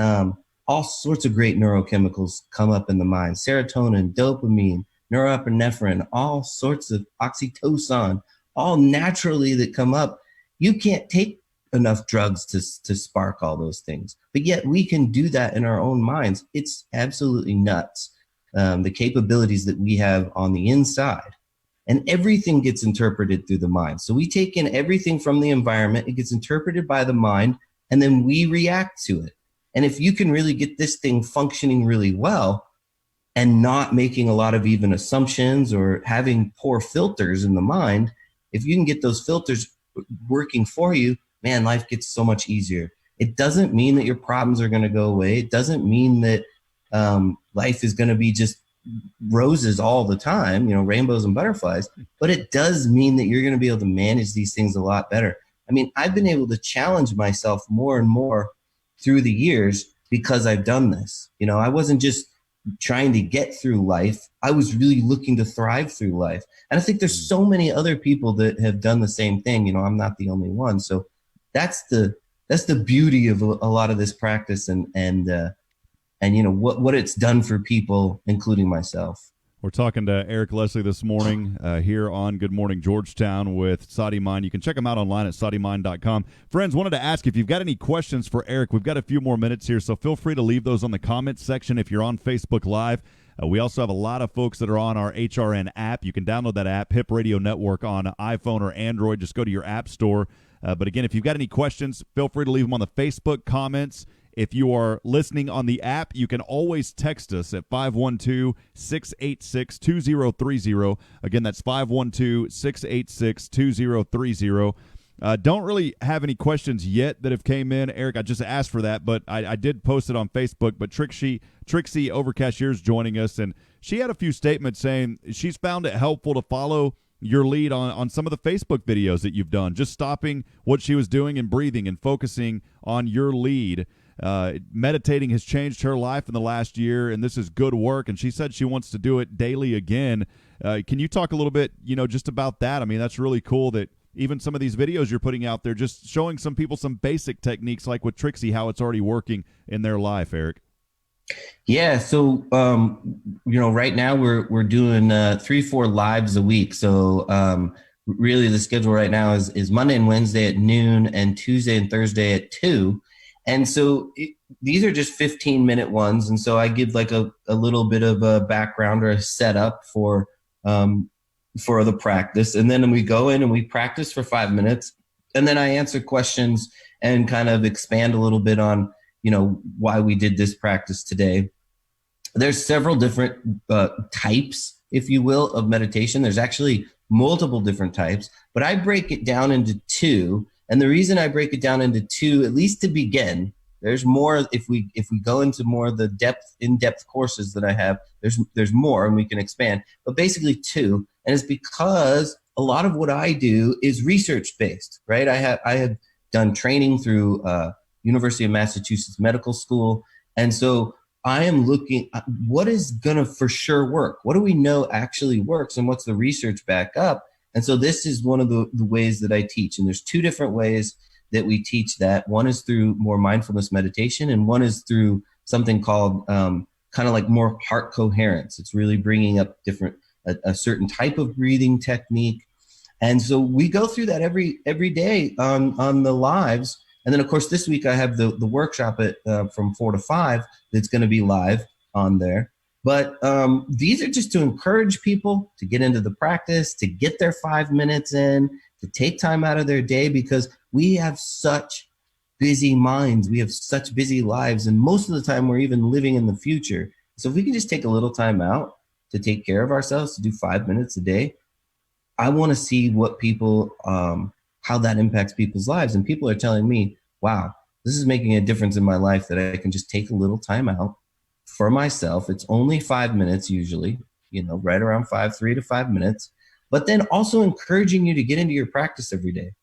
all sorts of great neurochemicals come up in the mind. Serotonin, dopamine, norepinephrine, all sorts of oxytocin, all naturally that come up. You can't take enough drugs to spark all those things. But yet we can do that in our own minds. It's absolutely nuts, the capabilities that we have on the inside. And everything gets interpreted through the mind. So we take in everything from the environment, it gets interpreted by the mind, and then we react to it. And if you can really get this thing functioning really well and not making a lot of even assumptions or having poor filters in the mind, if you can get those filters working for you, man, life gets so much easier. It doesn't mean that your problems are going to go away. It doesn't mean that life is going to be just roses all the time, rainbows and butterflies, but it does mean that you're going to be able to manage these things a lot better. I mean, I've been able to challenge myself more and more through the years because I've done this. I wasn't just trying to get through life. I was really looking to thrive through life. And I think there's so many other people that have done the same thing. I'm not the only one. So that's the beauty of a lot of this practice and what it's done for people, including myself. We're talking to Erik Leslie this morning here on Good Morning Georgetown with SatiMind. You can check them out online at SatiMind.com. Friends, wanted to ask if you've got any questions for Erik. We've got a few more minutes here, so feel free to leave those on the comments section if you're on Facebook Live. We also have a lot of folks that are on our HRN app. You can download that app, Hip Radio Network, on iPhone or Android. Just go to your app store. But again, if you've got any questions, feel free to leave them on the Facebook comments. If you are listening on the app, you can always text us at 512-686-2030. Again, that's 512-686-2030. Don't really have any questions yet that have came in. Erik, I just asked for that, but I did post it on Facebook. But Trixie Overcashier's joining us, and she had a few statements saying she's found it helpful to follow your lead on some of the Facebook videos that you've done, just stopping what she was doing and breathing and focusing on your lead. Meditating has changed her life in the last year, and this is good work, and she said she wants to do it daily again. Can you talk a little bit, just about that? I mean, that's really cool that even some of these videos you're putting out there, just showing some people some basic techniques like with Trixie, how it's already working in their life, Erik? Yeah. So, right now we're doing 3-4 lives a week. So really the schedule right now is Monday and Wednesday at noon and Tuesday and Thursday at 2. And so these are just 15-minute ones. And so I give like a little bit of a background or a setup for the practice. And then we go in and we practice for 5 minutes. And then I answer questions and kind of expand a little bit on, why we did this practice today. There's several different types, if you will, of meditation. There's actually multiple different types, but I break it down into 2. And the reason I break it down into 2, at least to begin, there's more. If we go into more of the in-depth courses that I have, there's more and we can expand, but basically 2. And it's because a lot of what I do is research-based, right? I have done training through University of Massachusetts Medical School. And so I am looking at what is going to for sure work. What do we know actually works and what's the research back up? And so this is one of the ways that I teach. And there's 2 different ways that we teach that. One is through more mindfulness meditation, and one is through something called kind of like more heart coherence. It's really bringing up a certain type of breathing technique. And so we go through that every day on the lives. And then, of course, this week I have the workshop from 4 to 5 that's going to be live on there. But these are just to encourage people to get into the practice, to get their 5 minutes in, to take time out of their day, because we have such busy minds. We have such busy lives. And most of the time we're even living in the future. So if we can just take a little time out to take care of ourselves, to do 5 minutes a day, I want to see what people how that impacts people's lives. And people are telling me, wow, this is making a difference in my life, that I can just take a little time out for myself. It's only 5 minutes usually, right around 3 to 5 minutes, but then also encouraging you to get into your practice every day.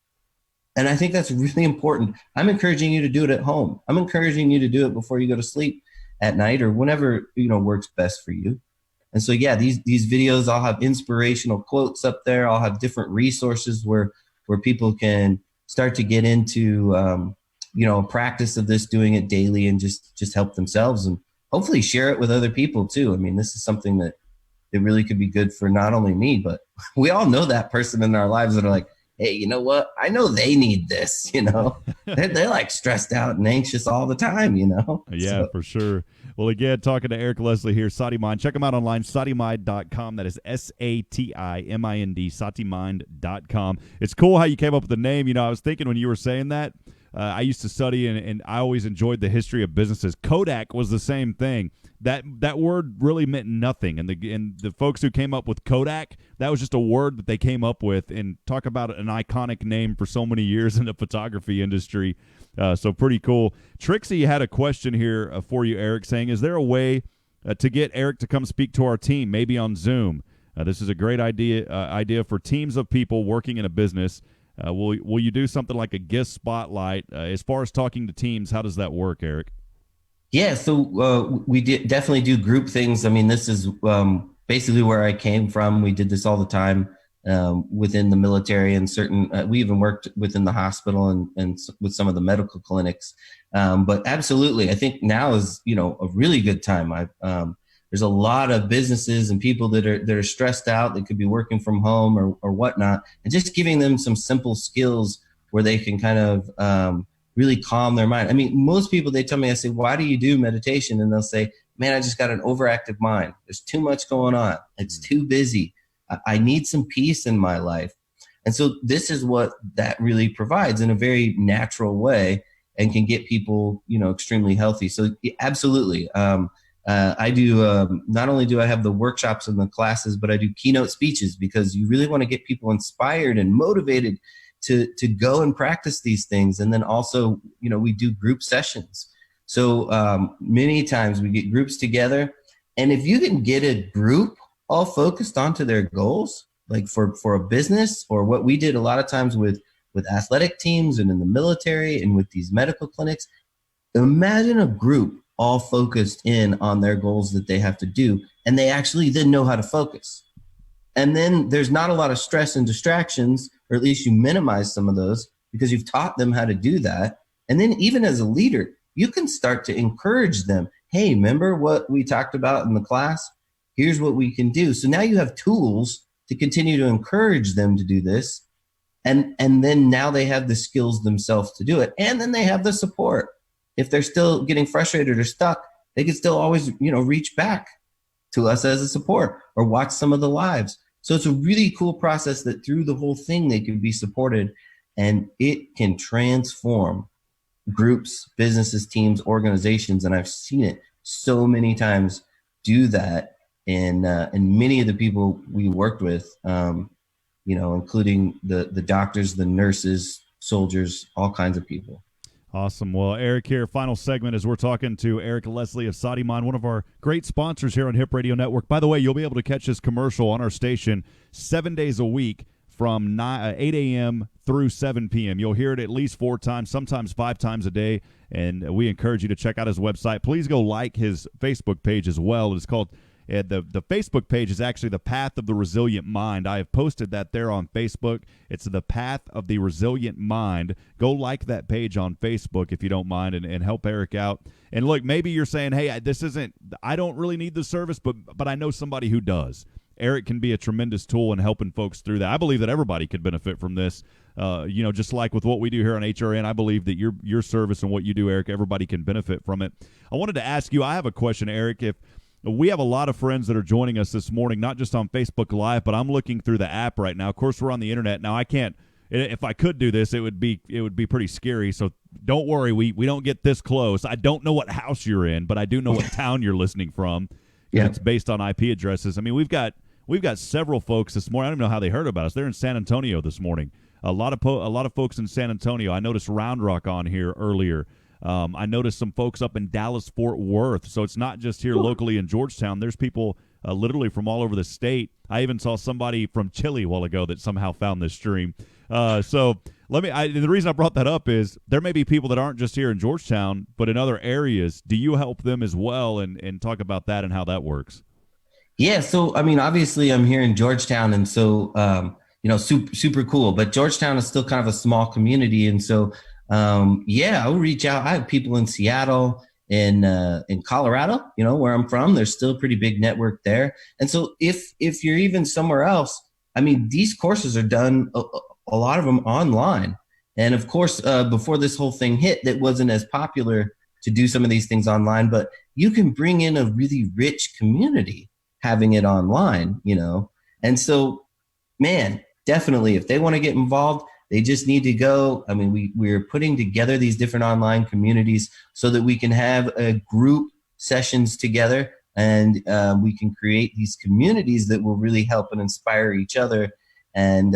And I think that's really important. I'm encouraging you to do it at home. I'm encouraging you to do it before you go to sleep at night or whenever, works best for you. And so, yeah, these videos, I'll have inspirational quotes up there. I'll have different resources where people can start to get into, a practice of this, doing it daily, and just help themselves and hopefully share it with other people too. I mean, this is something that really could be good for not only me, but we all know that person in our lives that are like, hey, you know what? I know they need this, they're like stressed out and anxious all the time, Yeah, for sure. Well, again, talking to Erik Leslie here, SatiMind. Check him out online, SatiMind.com. That is SatiMind, SatiMind.com. It's cool how you came up with the name. I was thinking when you were saying that, I used to study and I always enjoyed the history of businesses. Kodak was the same thing. That word really meant nothing. And the folks who came up with Kodak, that was just a word that they came up with, and talk about an iconic name for so many years in the photography industry. So pretty cool. Trixie had a question here for you, Erik, saying, is there a way to get Erik to come speak to our team, maybe on Zoom? This is a great idea for teams of people working in a business. Will you do something like a guest spotlight? As far as talking to teams, how does that work, Erik? Yeah, so we definitely do group things. I mean, this is basically where I came from. We did this all the time within the military, and we even worked within the hospital and with some of the medical clinics. But absolutely, I think now is a really good time. There's a lot of businesses and people that are stressed out, that could be working from home or whatnot, and just giving them some simple skills where they can kind of really calm their mind. I mean, most people, they tell me, I say, why do you do meditation? And they'll say, man, I just got an overactive mind. There's too much going on. It's too busy. I need some peace in my life. And so this is what that really provides in a very natural way, and can get people, extremely healthy. So absolutely. I do, not only do I have the workshops and the classes, but I do keynote speeches, because you really want to get people inspired and motivated to go and practice these things. And then also, we do group sessions. So many times we get groups together, and if you can get a group all focused onto their goals, like for a business, or what we did a lot of times with athletic teams and in the military and with these medical clinics, imagine a group all focused in on their goals that they have to do, and they actually then know how to focus. And then there's not a lot of stress and distractions or at least you minimize some of those because you've taught them how to do that. And then even as a leader, you can start to encourage them. Hey, remember what we talked about in the class? Here's what we can do. So now you have tools to continue to encourage them to do this. And then now they have the skills themselves to do it. And then they have the support. If they're still getting frustrated or stuck, they can still always, reach back to us as a support or watch some of the lives. So it's a really cool process that through the whole thing, they can be supported, and it can transform groups, businesses, teams, organizations. And I've seen it so many times do that. And many of the people we worked with, including the doctors, the nurses, soldiers, all kinds of people. Awesome. Well, Erik here, final segment as we're talking to Erik Leslie of SatiMind, one of our great sponsors here on Hip Radio Network. By the way, you'll be able to catch this commercial on our station 7 days a week from 8 a.m. through 7 p.m. You'll hear it at least 4 times, sometimes 5 times a day, and we encourage you to check out his website. Please go like his Facebook page as well. It's called the Facebook page is actually The Path of the Resilient Mind. I have posted that there on Facebook. It's The Path of the Resilient Mind. Go like that page on Facebook if you don't mind, and help Erik out. And look, maybe you're saying, hey, I don't really need the service, but I know somebody who does. Erik can be a tremendous tool in helping folks through that. I believe that everybody could benefit from this. Just like with what we do here on HRN, I believe that your service and what you do, Erik, everybody can benefit from it. I wanted to ask you, I have a question, Erik. If we have a lot of friends that are joining us this morning, not just on Facebook Live, but I'm looking through the app right now. Of course, we're on the internet. Now, I can't, if I could do this, it would be pretty scary. So don't worry, we don't get this close. I don't know what house you're in, but I do know what town you're listening from. Yeah. It's based on IP addresses. I mean, we've got several folks this morning. I don't even know how they heard about us. They're in San Antonio this morning. A lot of folks in San Antonio. I noticed Round Rock on here earlier. I noticed some folks up in Dallas-Fort Worth. So it's not just here locally in Georgetown. There's people literally from all over the state. I even saw somebody from Chile a while ago that somehow found this stream. So the reason I brought that up is there may be people that aren't just here in Georgetown, but in other areas. Do you help them as well, and talk about that and how that works? Yeah. So, I mean, obviously I'm here in Georgetown, and so, super cool, but Georgetown is still kind of a small community. And so, I'll reach out. I have people in Seattle, in Colorado, where I'm from. There's still a pretty big network there. And so if you're even somewhere else, I mean, these courses are done, a lot of them online. And of course, before this whole thing hit, it wasn't as popular to do some of these things online, but you can bring in a really rich community having it online, And so, man, definitely, if they want to get involved, they just need to go. I mean, we're putting together these different online communities so that we can have group sessions together, and we can create these communities that will really help and inspire each other. And,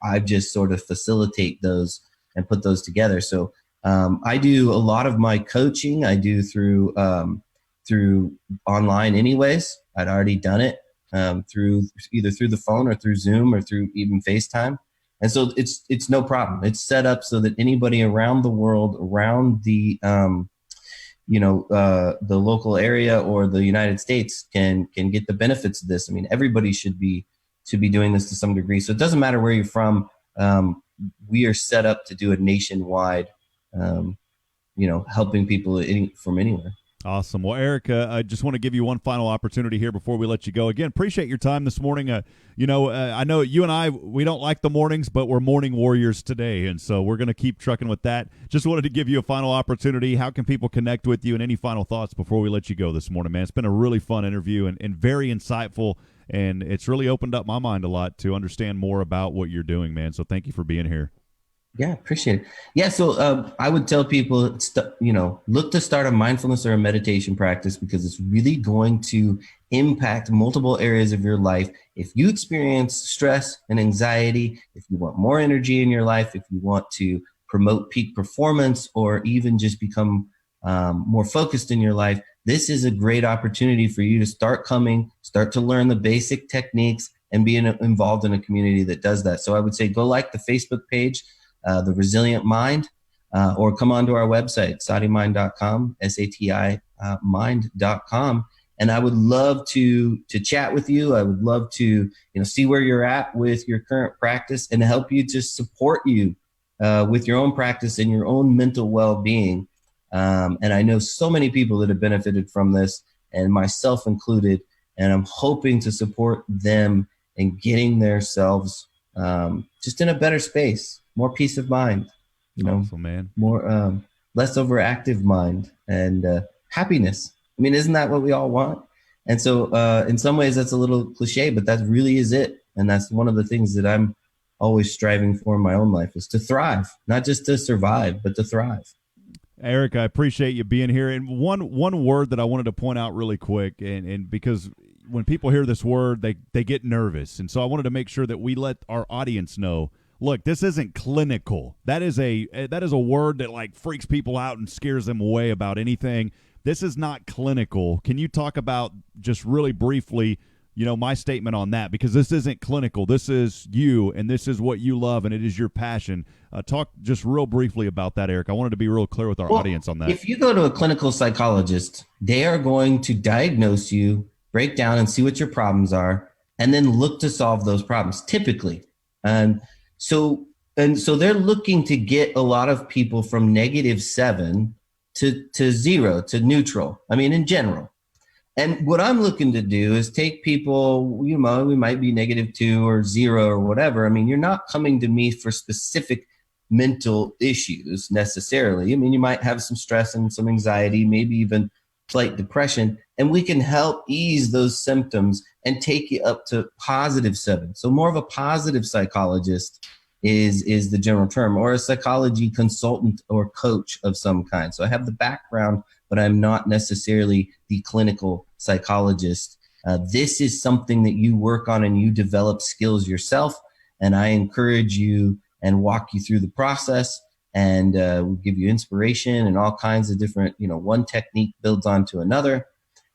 I just sort of facilitate those and put those together. So I do a lot of my coaching. I do through online anyways. I'd already done it through the phone or through Zoom or through even FaceTime. And so it's no problem. It's set up so that anybody around the world, around the local area or the United States can get the benefits of this. I mean, everybody should be doing this to some degree. So it doesn't matter where you're from. We are set up to do a nationwide, helping people from anywhere. Awesome. Well, Erik, I just want to give you one final opportunity here before we let you go. Again, appreciate your time this morning. I know you and we don't like the mornings, but we're morning warriors today, and so we're going to keep trucking with that. Just wanted to give you a final opportunity. How can people connect with you, and any final thoughts before we let you go this morning, man? It's been a really fun interview and very insightful, and it's really opened up my mind a lot to understand more about what you're doing, man. So thank you for being here. Yeah, appreciate it. Yeah, so I would tell people, look to start a mindfulness or a meditation practice, because it's really going to impact multiple areas of your life. If you experience stress and anxiety, if you want more energy in your life, if you want to promote peak performance, or even just become more focused in your life, this is a great opportunity for you to start to learn the basic techniques and be involved in a community that does that. So I would say go like the Facebook page, The Resilient Mind, or come onto our website, SatiMind.com, SATI mind.com, And I would love to chat with you. I would love to, see where you're at with your current practice and help you to support you with your own practice and your own mental well-being. And I know so many people that have benefited from this, and myself included, and I'm hoping to support them in getting themselves just in a better space, more peace of mind, awesome, man. More less overactive mind and happiness. I mean, isn't that what we all want? And so in some ways that's a little cliche, but that really is it. And that's one of the things that I'm always striving for in my own life, is to thrive, not just to survive, but to thrive. Erik, I appreciate you being here. And one word that I wanted to point out really quick, and because when people hear this word, they get nervous. And so I wanted to make sure that we let our audience know, look, this isn't clinical. That is a word that like freaks people out and scares them away about anything. This is not clinical. Can you talk about just really briefly, my statement on that? Because this isn't clinical. This is you, and this is what you love, and it is your passion. Talk just real briefly about that, Erik. I wanted to be real clear with our audience on that. If you go to a clinical psychologist, they are going to diagnose you, break down and see what your problems are, and then look to solve those problems, typically. And so they're looking to get a lot of people from -7 to 0 to neutral. I mean, in general. And what I'm looking to do is take people, we might be -2 or 0 or whatever. I mean, you're not coming to me for specific mental issues necessarily. I mean, you might have some stress and some anxiety, maybe even slight depression, and we can help ease those symptoms and take you up to +7. So more of a positive psychologist is the general term, or a psychology consultant or coach of some kind. So I have the background, but I'm not necessarily the clinical psychologist. This is something that you work on and you develop skills yourself. And I encourage you and walk you through the process, and we'll give you inspiration and all kinds of different, one technique builds onto another.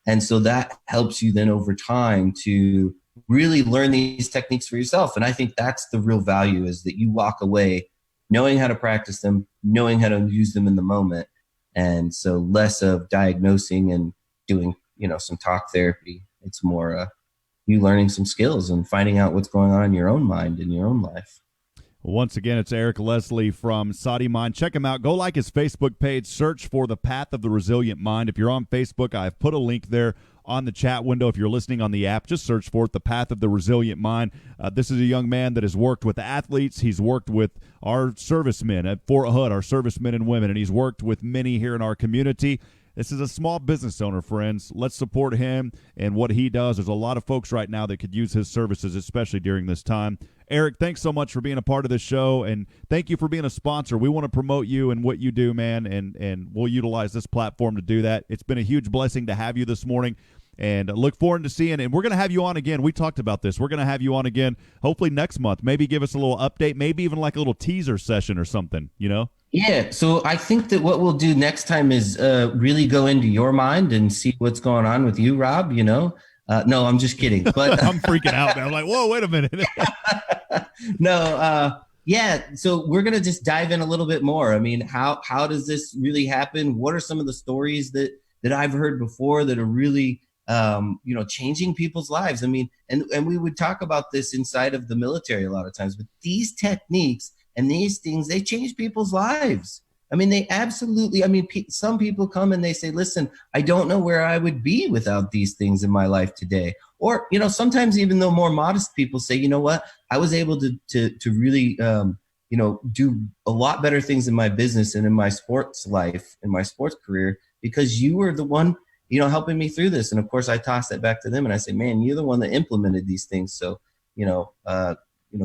And so that helps you then over time to really learn these techniques for yourself. And I think that's the real value, is that you walk away knowing how to practice them, knowing how to use them in the moment. And so less of diagnosing and doing, some talk therapy. It's more you learning some skills and finding out what's going on in your own mind and your own life. Once again, it's Erik Leslie from SatiMind. Check him out. Go like his Facebook page. Search for The Path of the Resilient Mind. If you're on Facebook, I've put a link there on the chat window. If you're listening on the app, just search for it, The Path of the Resilient Mind. This is a young man that has worked with athletes. He's worked with our servicemen at Fort Hood, our servicemen and women, and he's worked with many here in our community. This is a small business owner, friends. Let's support him and what he does. There's a lot of folks right now that could use his services, especially during this time. Erik, thanks so much for being a part of this show, and thank you for being a sponsor. We want to promote you and what you do, man, and we'll utilize this platform to do that. It's been a huge blessing to have you this morning, and look forward to seeing, and we're going to have you on again. We talked about this. We're going to have you on again, hopefully next month. Maybe give us a little update, maybe even like a little teaser session or something, Yeah, so I think that what we'll do next time is really go into your mind and see what's going on with you, Rob, No, I'm just kidding. But I'm freaking out, man. I'm like, whoa, wait a minute. No, yeah, so we're going to just dive in a little bit more. I mean, how does this really happen? What are some of the stories that I've heard before that are really, changing people's lives? I mean, and we would talk about this inside of the military a lot of times, but these techniques and these things, they change people's lives. I mean, they absolutely, some people come and they say, listen, I don't know where I would be without these things in my life today. Or, sometimes even though more modest people say, you know what, I was able to really, do a lot better things in my business and in my sports life, in my sports career, because you were the one, helping me through this. And of course I toss that back to them and I say, man, you're the one that implemented these things. So,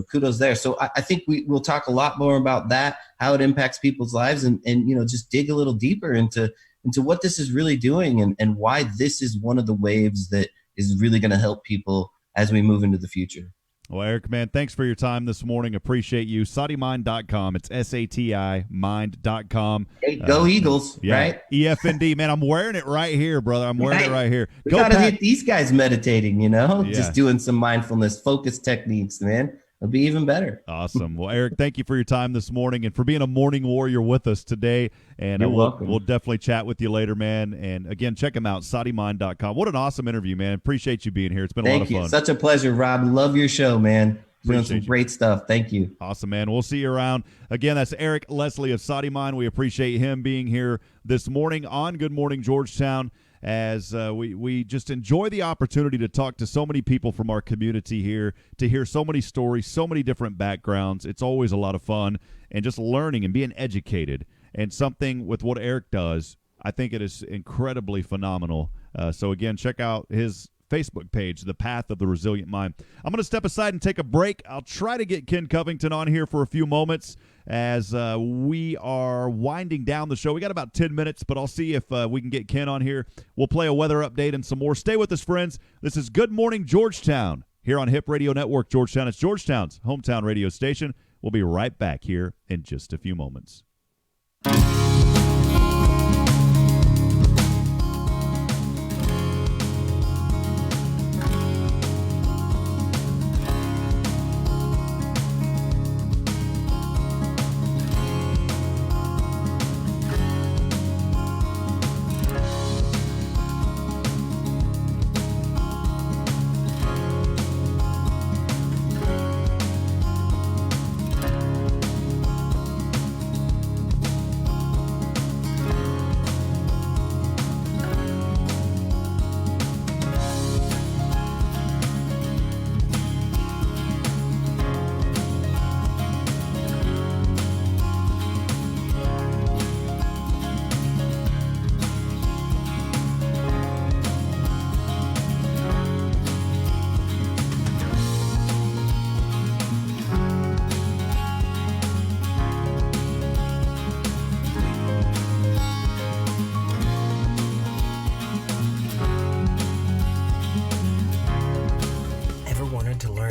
kudos there. So I think we'll talk a lot more about that, how it impacts people's lives, and just dig a little deeper into what this is really doing and why this is one of the waves that is really going to help people as we move into the future. Well, Erik, man, thanks for your time this morning. Appreciate you. SatiMind.com. It's SATI mind.com. Hey, go Eagles, yeah, right? EFND. Man, I'm wearing it right here, brother. I'm wearing it right here. We got to hit these guys meditating, just doing some mindfulness, focus techniques, man. it'll be even better. Awesome. Well, Erik, thank you for your time this morning and for being a morning warrior with us today. And You're welcome. We'll definitely chat with you later, man. And again, check him out, SatiMind.com. What an awesome interview, man. Appreciate you being here. It's been a lot of fun. Such a pleasure, Rob. Love your show, man. Doing some great stuff. Thank you. Awesome, man. We'll see you around. Again, that's Erik Leslie of SatiMind. We appreciate him being here this morning on Good Morning Georgetown, as we just enjoy the opportunity to talk to so many people from our community here, to hear so many stories, so many different backgrounds. It's always a lot of fun, and just learning and being educated. And something with what Erik does, I think it is incredibly phenomenal. So, again, check out his Facebook page, The Path of the Resilient Mind. I'm going to step aside and take a break. I'll try to get Ken Covington on here for a few moments as we are winding down the show. We got about 10 minutes, but I'll see if we can get Ken on here. We'll play a weather update and some more. Stay with us, friends. This is Good Morning Georgetown here on Hip Radio Network Georgetown. It's Georgetown's hometown radio station. We'll be right back here in just a few moments.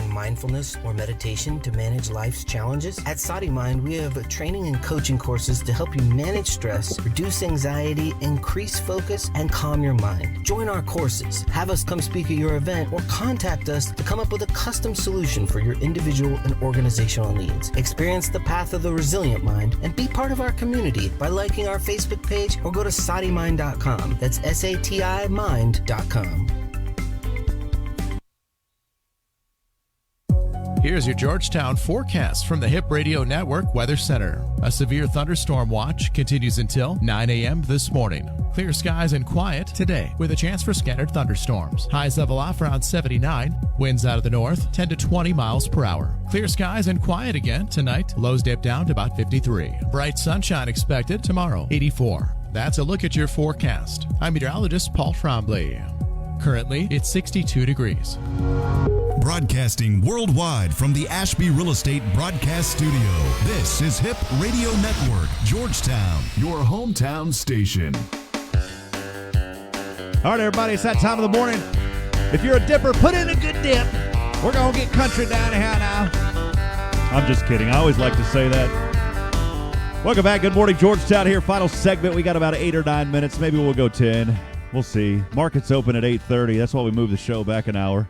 Mindfulness or meditation to manage life's challenges? At SatiMind, we have training and coaching courses to help you manage stress, reduce anxiety, increase focus, and calm your mind. Join our courses, have us come speak at your event, or contact us to come up with a custom solution for your individual and organizational needs. Experience the path of the resilient mind and be part of our community by liking our Facebook page or go to SatiMind.com. That's SatiMind.com. Here's your Georgetown forecast from the Hip Radio Network Weather Center. A severe thunderstorm watch continues until 9 a.m. this morning. Clear skies and quiet today with a chance for scattered thunderstorms. Highs level off around 79. Winds out of the north 10 to 20 miles per hour. Clear skies and quiet again tonight. Lows dip down to about 53. Bright sunshine expected tomorrow, 84. That's a look at your forecast. I'm meteorologist Paul Trombley. Currently, it's 62 degrees. Broadcasting worldwide from the Ashby Real Estate Broadcast Studio. This is Hip Radio Network, Georgetown, your hometown station. All right, everybody, it's that time of the morning. If you're a dipper, put in a good dip. We're going to get country down here now. I'm just kidding. I always like to say that. Welcome back. Good morning, Georgetown here. Final segment. We got about 8 or 9 minutes. Maybe we'll go 10. We'll see. Market's open at 8:30. That's why we moved the show back an hour.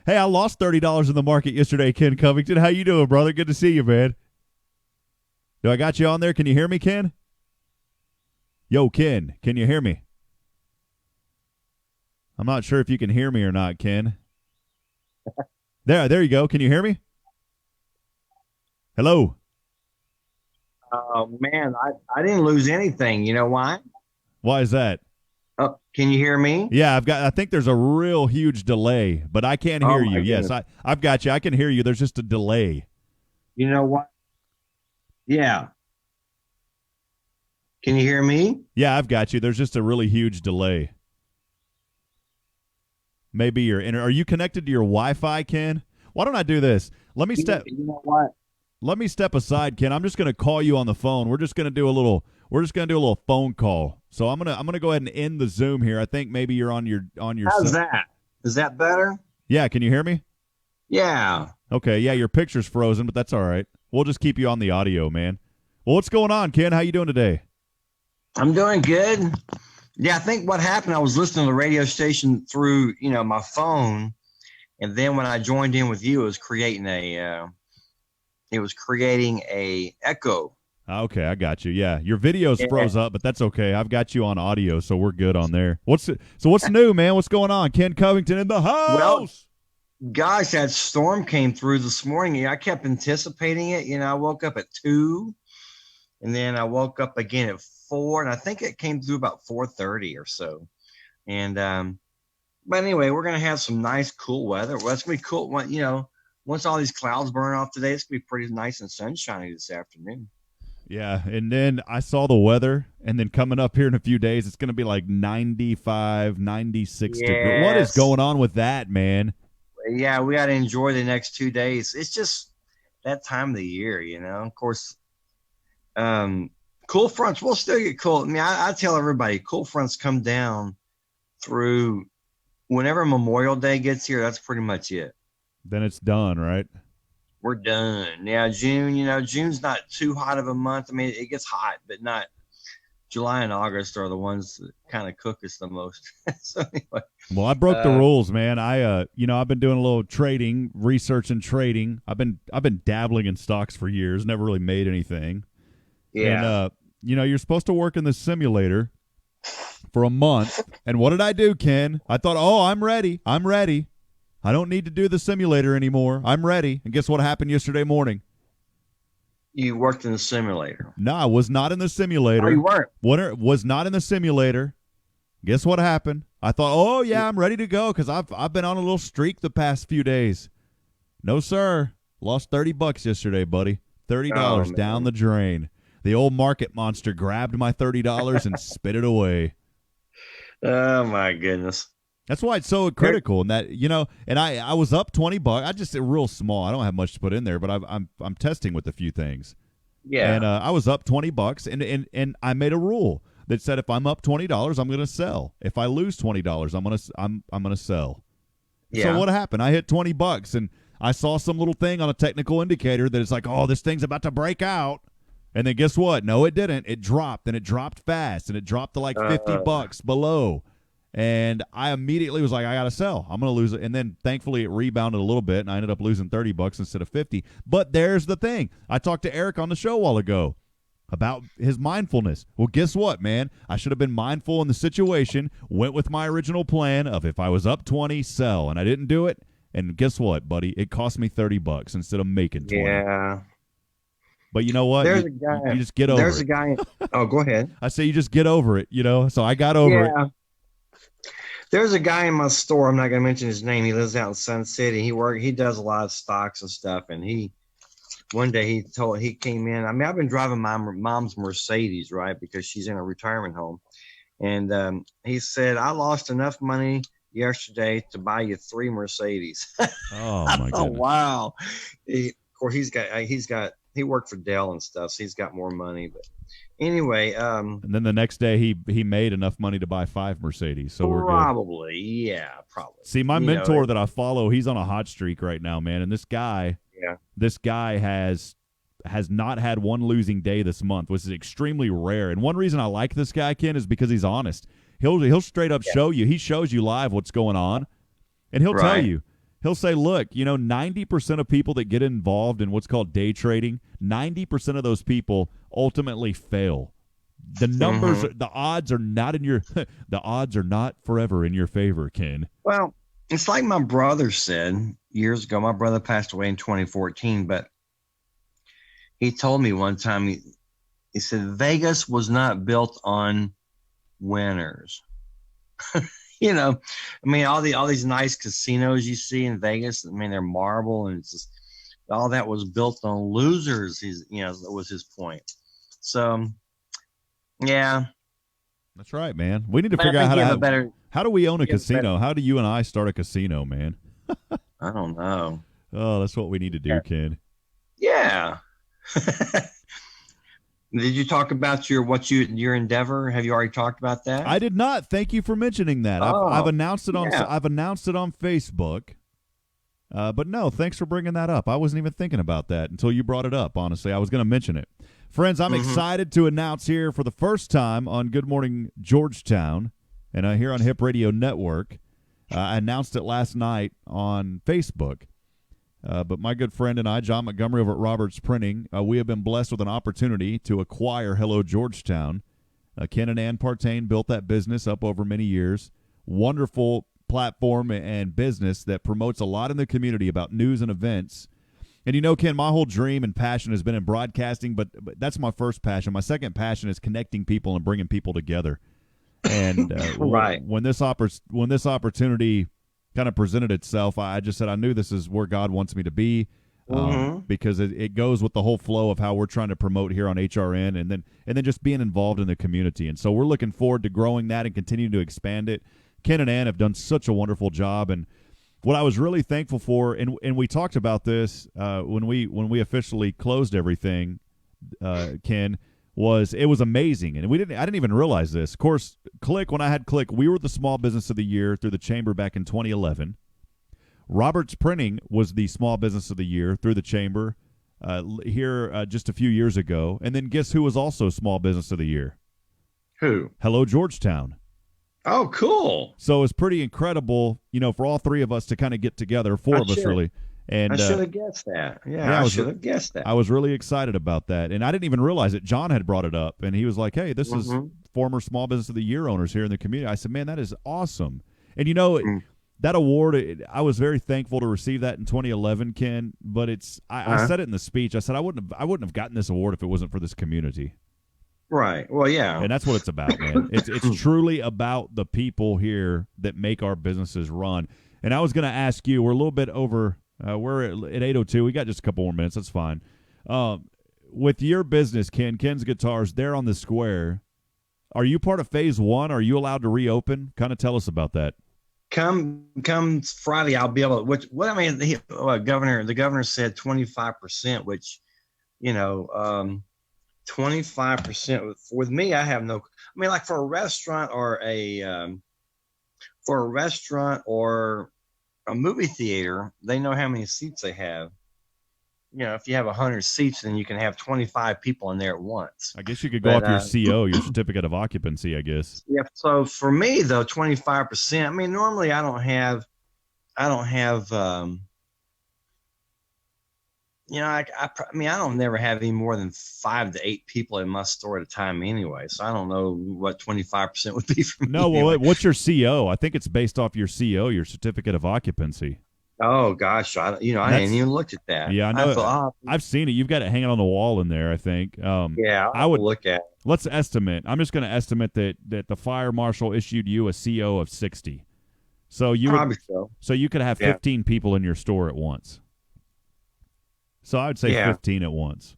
Hey, I lost $30 in the market yesterday, Ken Covington. How you doing, brother? Good to see you, man. Do I got you on there? Can you hear me, Ken? Yo, Ken, can you hear me? I'm not sure if you can hear me or not, Ken. There you go. Can you hear me? Hello? Oh, man, I didn't lose anything. You know why? Why is that? Oh, can you hear me? Yeah, I think there's a real huge delay, but I can't hear you. Yes, I've got you. I can hear you. There's just a delay. You know what? Yeah. Can you hear me? Yeah, I've got you. There's just a really huge delay. Maybe are you connected to your Wi-Fi, Ken? Why don't I do this? Let me step. You know what? Let me step aside, Ken. I'm just going to call you on the phone. We're just going to do a little phone call. So I'm gonna go ahead and end the Zoom here. I think maybe you're on your. How's that? Is that better? Yeah. Can you hear me? Yeah. Okay. Yeah. Your picture's frozen, but that's all right. We'll just keep you on the audio, man. Well, what's going on, Ken? How you doing today? I'm doing good. Yeah. I think what happened, I was listening to the radio station through, my phone, and then when I joined in with you, it was creating a it was creating a echo. Okay, I got you. Yeah, your videos froze up, but that's okay. I've got you on audio, so we're good on there. What's new, man? What's going on? Ken Covington in the house. Well, gosh, that storm came through this morning. I kept anticipating it. I woke up at 2, and then I woke up again at 4, and I think it came through about 4:30 or so. And but anyway, we're gonna have some nice, cool weather. Well, it's gonna be cool. Once all these clouds burn off today, it's gonna be pretty nice and sunshiny this afternoon. Yeah, and then I saw the weather, and then coming up here in a few days, it's going to be like 95, 96 degrees. What is going on with that, man? Yeah, we got to enjoy the next 2 days. It's just that time of the year, Of course, cool fronts will still get cold. I mean, I tell everybody, cool fronts come down through whenever Memorial Day gets here. That's pretty much it. Then it's done, right? We're done. Yeah, June, June's not too hot of a month. I mean, it gets hot, but not. July and August are the ones that kind of cook us the most. So anyway. Well, I broke the rules, man. I've been doing a little trading, research and trading. I've been dabbling in stocks for years, never really made anything. Yeah. And you're supposed to work in the simulator for a month. And what did I do, Ken? I thought, I'm ready. I don't need to do the simulator anymore. I'm ready. And guess what happened yesterday morning? You worked in the simulator. No, I was not in the simulator. Oh, you weren't? Was not in the simulator. Guess what happened? I thought, I'm ready to go because I've been on a little streak the past few days. No, sir. Lost $30 yesterday, buddy. $30 down the drain. The old market monster grabbed my $30 and spit it away. Oh, my goodness. That's why it's so critical, and that and I was up $20. I just real small. I don't have much to put in there, but I'm testing with a few things. Yeah, and I was up $20, and I made a rule that said if I'm up $20, I'm going to sell. If I lose $20, I'm going to sell. Yeah. So what happened? I hit $20, and I saw some little thing on a technical indicator that it's like, this thing's about to break out. And then guess what? No, it didn't. It dropped, and it dropped fast, and it dropped to like $50 below. And I immediately was like, I got to sell. I'm going to lose it. And then thankfully it rebounded a little bit, and I ended up losing $30 instead of $50. But there's the thing. I talked to Erik on the show a while ago about his mindfulness. Well, guess what, man? I should have been mindful in the situation, went with my original plan of if I was up 20, sell. And I didn't do it. And guess what, buddy? It cost me $30 instead of making 20. Yeah. But you know what? There's a guy. You just get over it. There's a guy. Oh, go ahead. I say you just get over it, So I got over it. There's a guy in my store. I'm not going to mention his name. He lives out in Sun City. He does a lot of stocks and stuff. And one day he came in. I mean, I've been driving my mom's Mercedes, right? Because she's in a retirement home. And he said, I lost enough money yesterday to buy you 3 Mercedes. Oh my goodness. Oh, wow. Of course, he worked for Dell and stuff. So he's got more money, but anyway, and then the next day he made enough money to buy 5 Mercedes. So we're probably good. Probably. See, my mentor that I follow, he's on a hot streak right now, man. And this guy has not had one losing day this month, which is extremely rare. And one reason I like this guy, Ken, is because he's honest. He'll straight up show you. He shows you live what's going on, and he'll tell you. He'll say, look, 90% of people that get involved in what's called day trading, 90% of those people ultimately fail. The numbers, the odds are not the odds are not forever in your favor, Ken. Well, it's like my brother said years ago. My brother passed away in 2014, but he told me one time, he said, Vegas was not built on winners. I mean, all these nice casinos you see in Vegas, I mean, they're marble, and it's just all that was built on losers. That was his point. So, yeah. That's right, man. We need to figure out how do we own a casino? How do you and I start a casino, man? I don't know. Oh, that's what we need to do, Ken. Yeah. Did you talk about your endeavor? Have you already talked about that? I did not. Thank you for mentioning that. I've announced it on Facebook. But no, thanks for bringing that up. I wasn't even thinking about that until you brought it up. Honestly, I was going to mention it. Friends, I'm excited to announce here for the first time on Good Morning Georgetown and here on Hip Radio Network. I announced it last night on Facebook. But my good friend and I, John Montgomery over at Roberts Printing, we have been blessed with an opportunity to acquire Hello Georgetown. Ken and Ann Partain built that business up over many years. Wonderful platform and business that promotes a lot in the community about news and events. And Ken, my whole dream and passion has been in broadcasting, but that's my first passion. My second passion is connecting people and bringing people together. And right. when this opportunity kind of presented itself, I just said I knew this is where God wants me to be, because it goes with the whole flow of how we're trying to promote here on HRN, and then just being involved in the community. And so we're looking forward to growing that and continuing to expand it. Ken and Ann have done such a wonderful job, and what I was really thankful for, and we talked about this when we officially closed everything, Ken, it was amazing, and I didn't even realize this. Of course, when I had Click, we were the Small Business of the Year through the Chamber back in 2011. Roberts Printing was the Small Business of the Year through the Chamber here just a few years ago, and then guess who was also Small Business of the Year? Who? Hello Georgetown. Oh, cool. So it's pretty incredible, for all three of us to kind of get together, four of us really. And I should have guessed that. Yeah, I should have guessed that. I was really excited about that. And I didn't even realize it. John had brought it up, and he was like, hey, this is former Small Business of the Year owners here in the community. I said, man, that is awesome. And, that award, I was very thankful to receive that in 2011, Ken, but I said it in the speech. I said I wouldn't have gotten this award if it wasn't for this community. Right. Well, yeah. And that's what it's about, man. It's truly about the people here that make our businesses run. And I was going to ask you, we're a little bit over, we're at 8:02. We got just a couple more minutes. That's fine. With your business, Ken's Guitars, there on the square, are you part of phase one? Are you allowed to reopen? Kind of tell us about that. Come Friday, I'll be able to, the governor said 25%, which, 25% with me, I have no, like for a restaurant or a movie theater, they know how many seats they have. If you have 100 seats, then you can have 25 people in there at once. I guess you could go off your CO, your certificate of occupancy, I guess. Yeah. So for me though, 25%, normally I don't have, I don't never have any more than 5 to 8 people in my store at a time anyway. So I don't know what 25% would be for me. No, well, what's your CO? I think it's based off your CO, your certificate of occupancy. Oh gosh, I hadn't even looked at that. Yeah, I know. I've seen it. You've got it hanging on the wall in there, I think. Yeah, I would look at it. Let's estimate. I'm just going to estimate that the fire marshal issued you a CO of 60. So you probably so you could have 15 people in your store at once. So I would say 15 at once.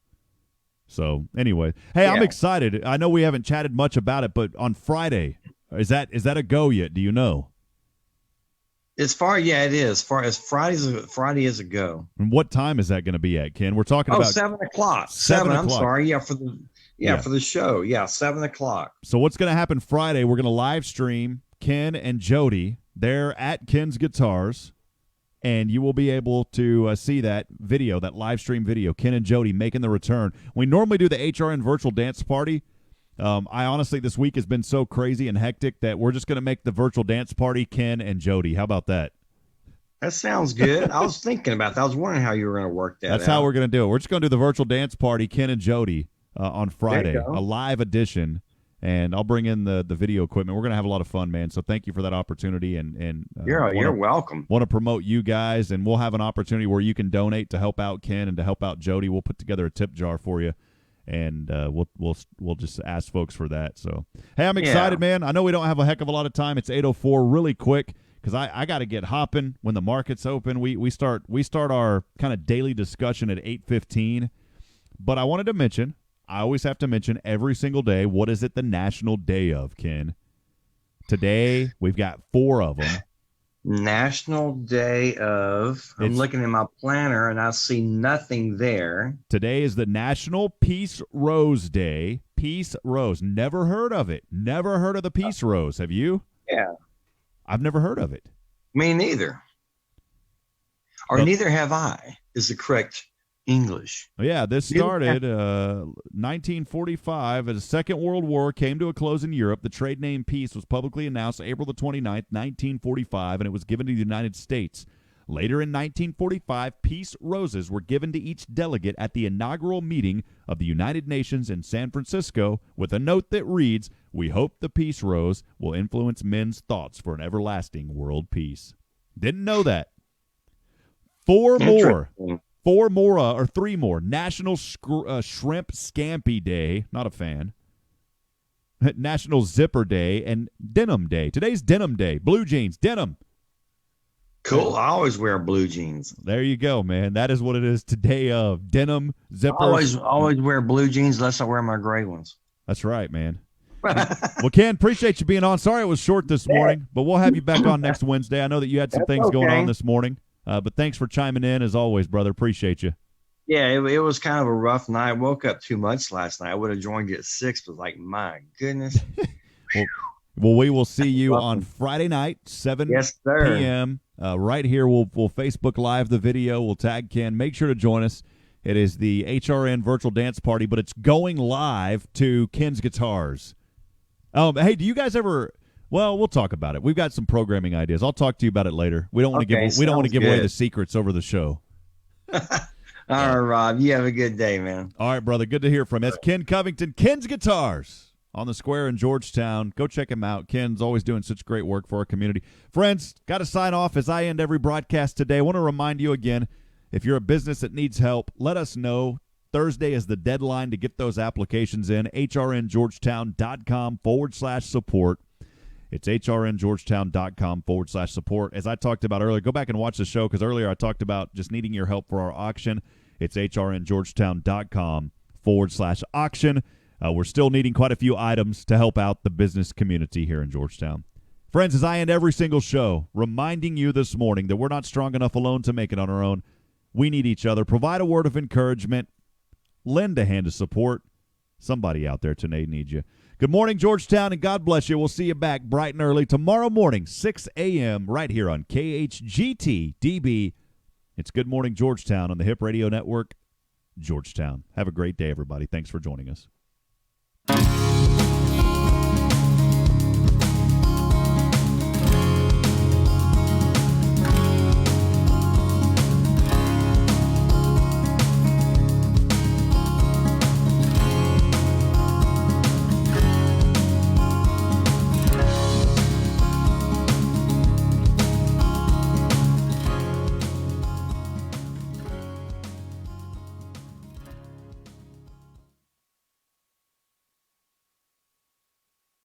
So anyway, hey, I'm excited. I know we haven't chatted much about it, but on Friday, is that a go yet? Do you know? It is. Friday is a go. And what time is that going to be at, Ken? We're talking about 7 o'clock. 7. I'm sorry. Yeah, for the show. Yeah, 7 o'clock. So what's going to happen Friday? We're going to live stream Ken and Jody. They're at Ken's Guitars. And you will be able to see that video, that live stream video, Ken and Jody making the return. We normally do the HRN virtual dance party. I honestly, this week has been so crazy and hectic that we're just going to make the virtual dance party Ken and Jody. How about that? That sounds good. I was thinking about that. I was wondering how you were going to work that. That's how we're going to do it. We're just going to do the virtual dance party Ken and Jody on Friday, a live edition. And I'll bring in the video equipment. We're going to have a lot of fun, man. So thank you for that opportunity. And you're welcome. Want to promote you guys, and we'll have an opportunity where you can donate to help out Ken and to help out Jody. We'll put together a tip jar for you, and we'll just ask folks for that. So hey, I'm excited, man. I know we don't have a heck of a lot of time. It's 8:04, really quick, because I got to get hopping when the market's open. We start our kind of daily discussion at 8:15, but I wanted to mention. I always have to mention every single day, what is it the national day of, Ken? Today, we've got 4 of them. National Day of, I'm looking at my planner, and I see nothing there. Today is the National Peace Rose Day. Peace Rose. Never heard of it. Never heard of the Peace Rose. Have you? Yeah. I've never heard of it. Me neither. Or neither have I, is the correct English. Yeah, this started 1945 as the Second World War came to a close in Europe. The trade name peace was publicly announced April the 29th, 1945, and it was given to the United States. Later in 1945, peace roses were given to each delegate at the inaugural meeting of the United Nations in San Francisco with a note that reads, "We hope the peace rose will influence men's thoughts for an everlasting world peace." Didn't know that. Three more. National Shrimp Scampi Day. Not a fan. National Zipper Day and Denim Day. Today's Denim Day. Blue jeans, denim. Cool. I always wear blue jeans. There you go, man. That is what it is today of denim, zippers. Always wear blue jeans unless I wear my gray ones. That's right, man. Well, Ken, appreciate you being on. Sorry it was short this morning, but we'll have you back on next Wednesday. I know that you had some things going on this morning, but thanks for chiming in as always, brother. Appreciate you. Yeah, it was kind of a rough night. I woke up too much last night. I would have joined you at 6, but my goodness. Well, we will see you on Friday night, 7 p.m. Right here. We'll Facebook Live the video. We'll tag Ken. Make sure to join us. It is the HRN virtual dance party, but it's going live to Ken's Guitars. Hey, do you guys ever? Well, we'll talk about it. We've got some programming ideas. I'll talk to you about it later. We don't want to give away the secrets over the show. All right, Rob. You have a good day, man. All right, brother. Good to hear from you. That's Ken Covington, Ken's Guitars on the square in Georgetown. Go check him out. Ken's always doing such great work for our community. Friends, got to sign off as I end every broadcast today. I want to remind you again, if you're a business that needs help, let us know. Thursday is the deadline to get those applications in. hrngeorgetown.com/support. It's hrngeorgetown.com/support. As I talked about earlier, go back and watch the show because earlier I talked about just needing your help for our auction. It's hrngeorgetown.com/auction. We're still needing quite a few items to help out the business community here in Georgetown. Friends, as I end every single show, reminding you this morning that we're not strong enough alone to make it on our own. We need each other. Provide a word of encouragement. Lend a hand of support. Somebody out there today needs you. Good morning, Georgetown, and God bless you. We'll see you back bright and early tomorrow morning, 6 a.m., right here on KHGT-DB. It's Good Morning Georgetown on the Hip Radio Network, Georgetown. Have a great day, everybody. Thanks for joining us.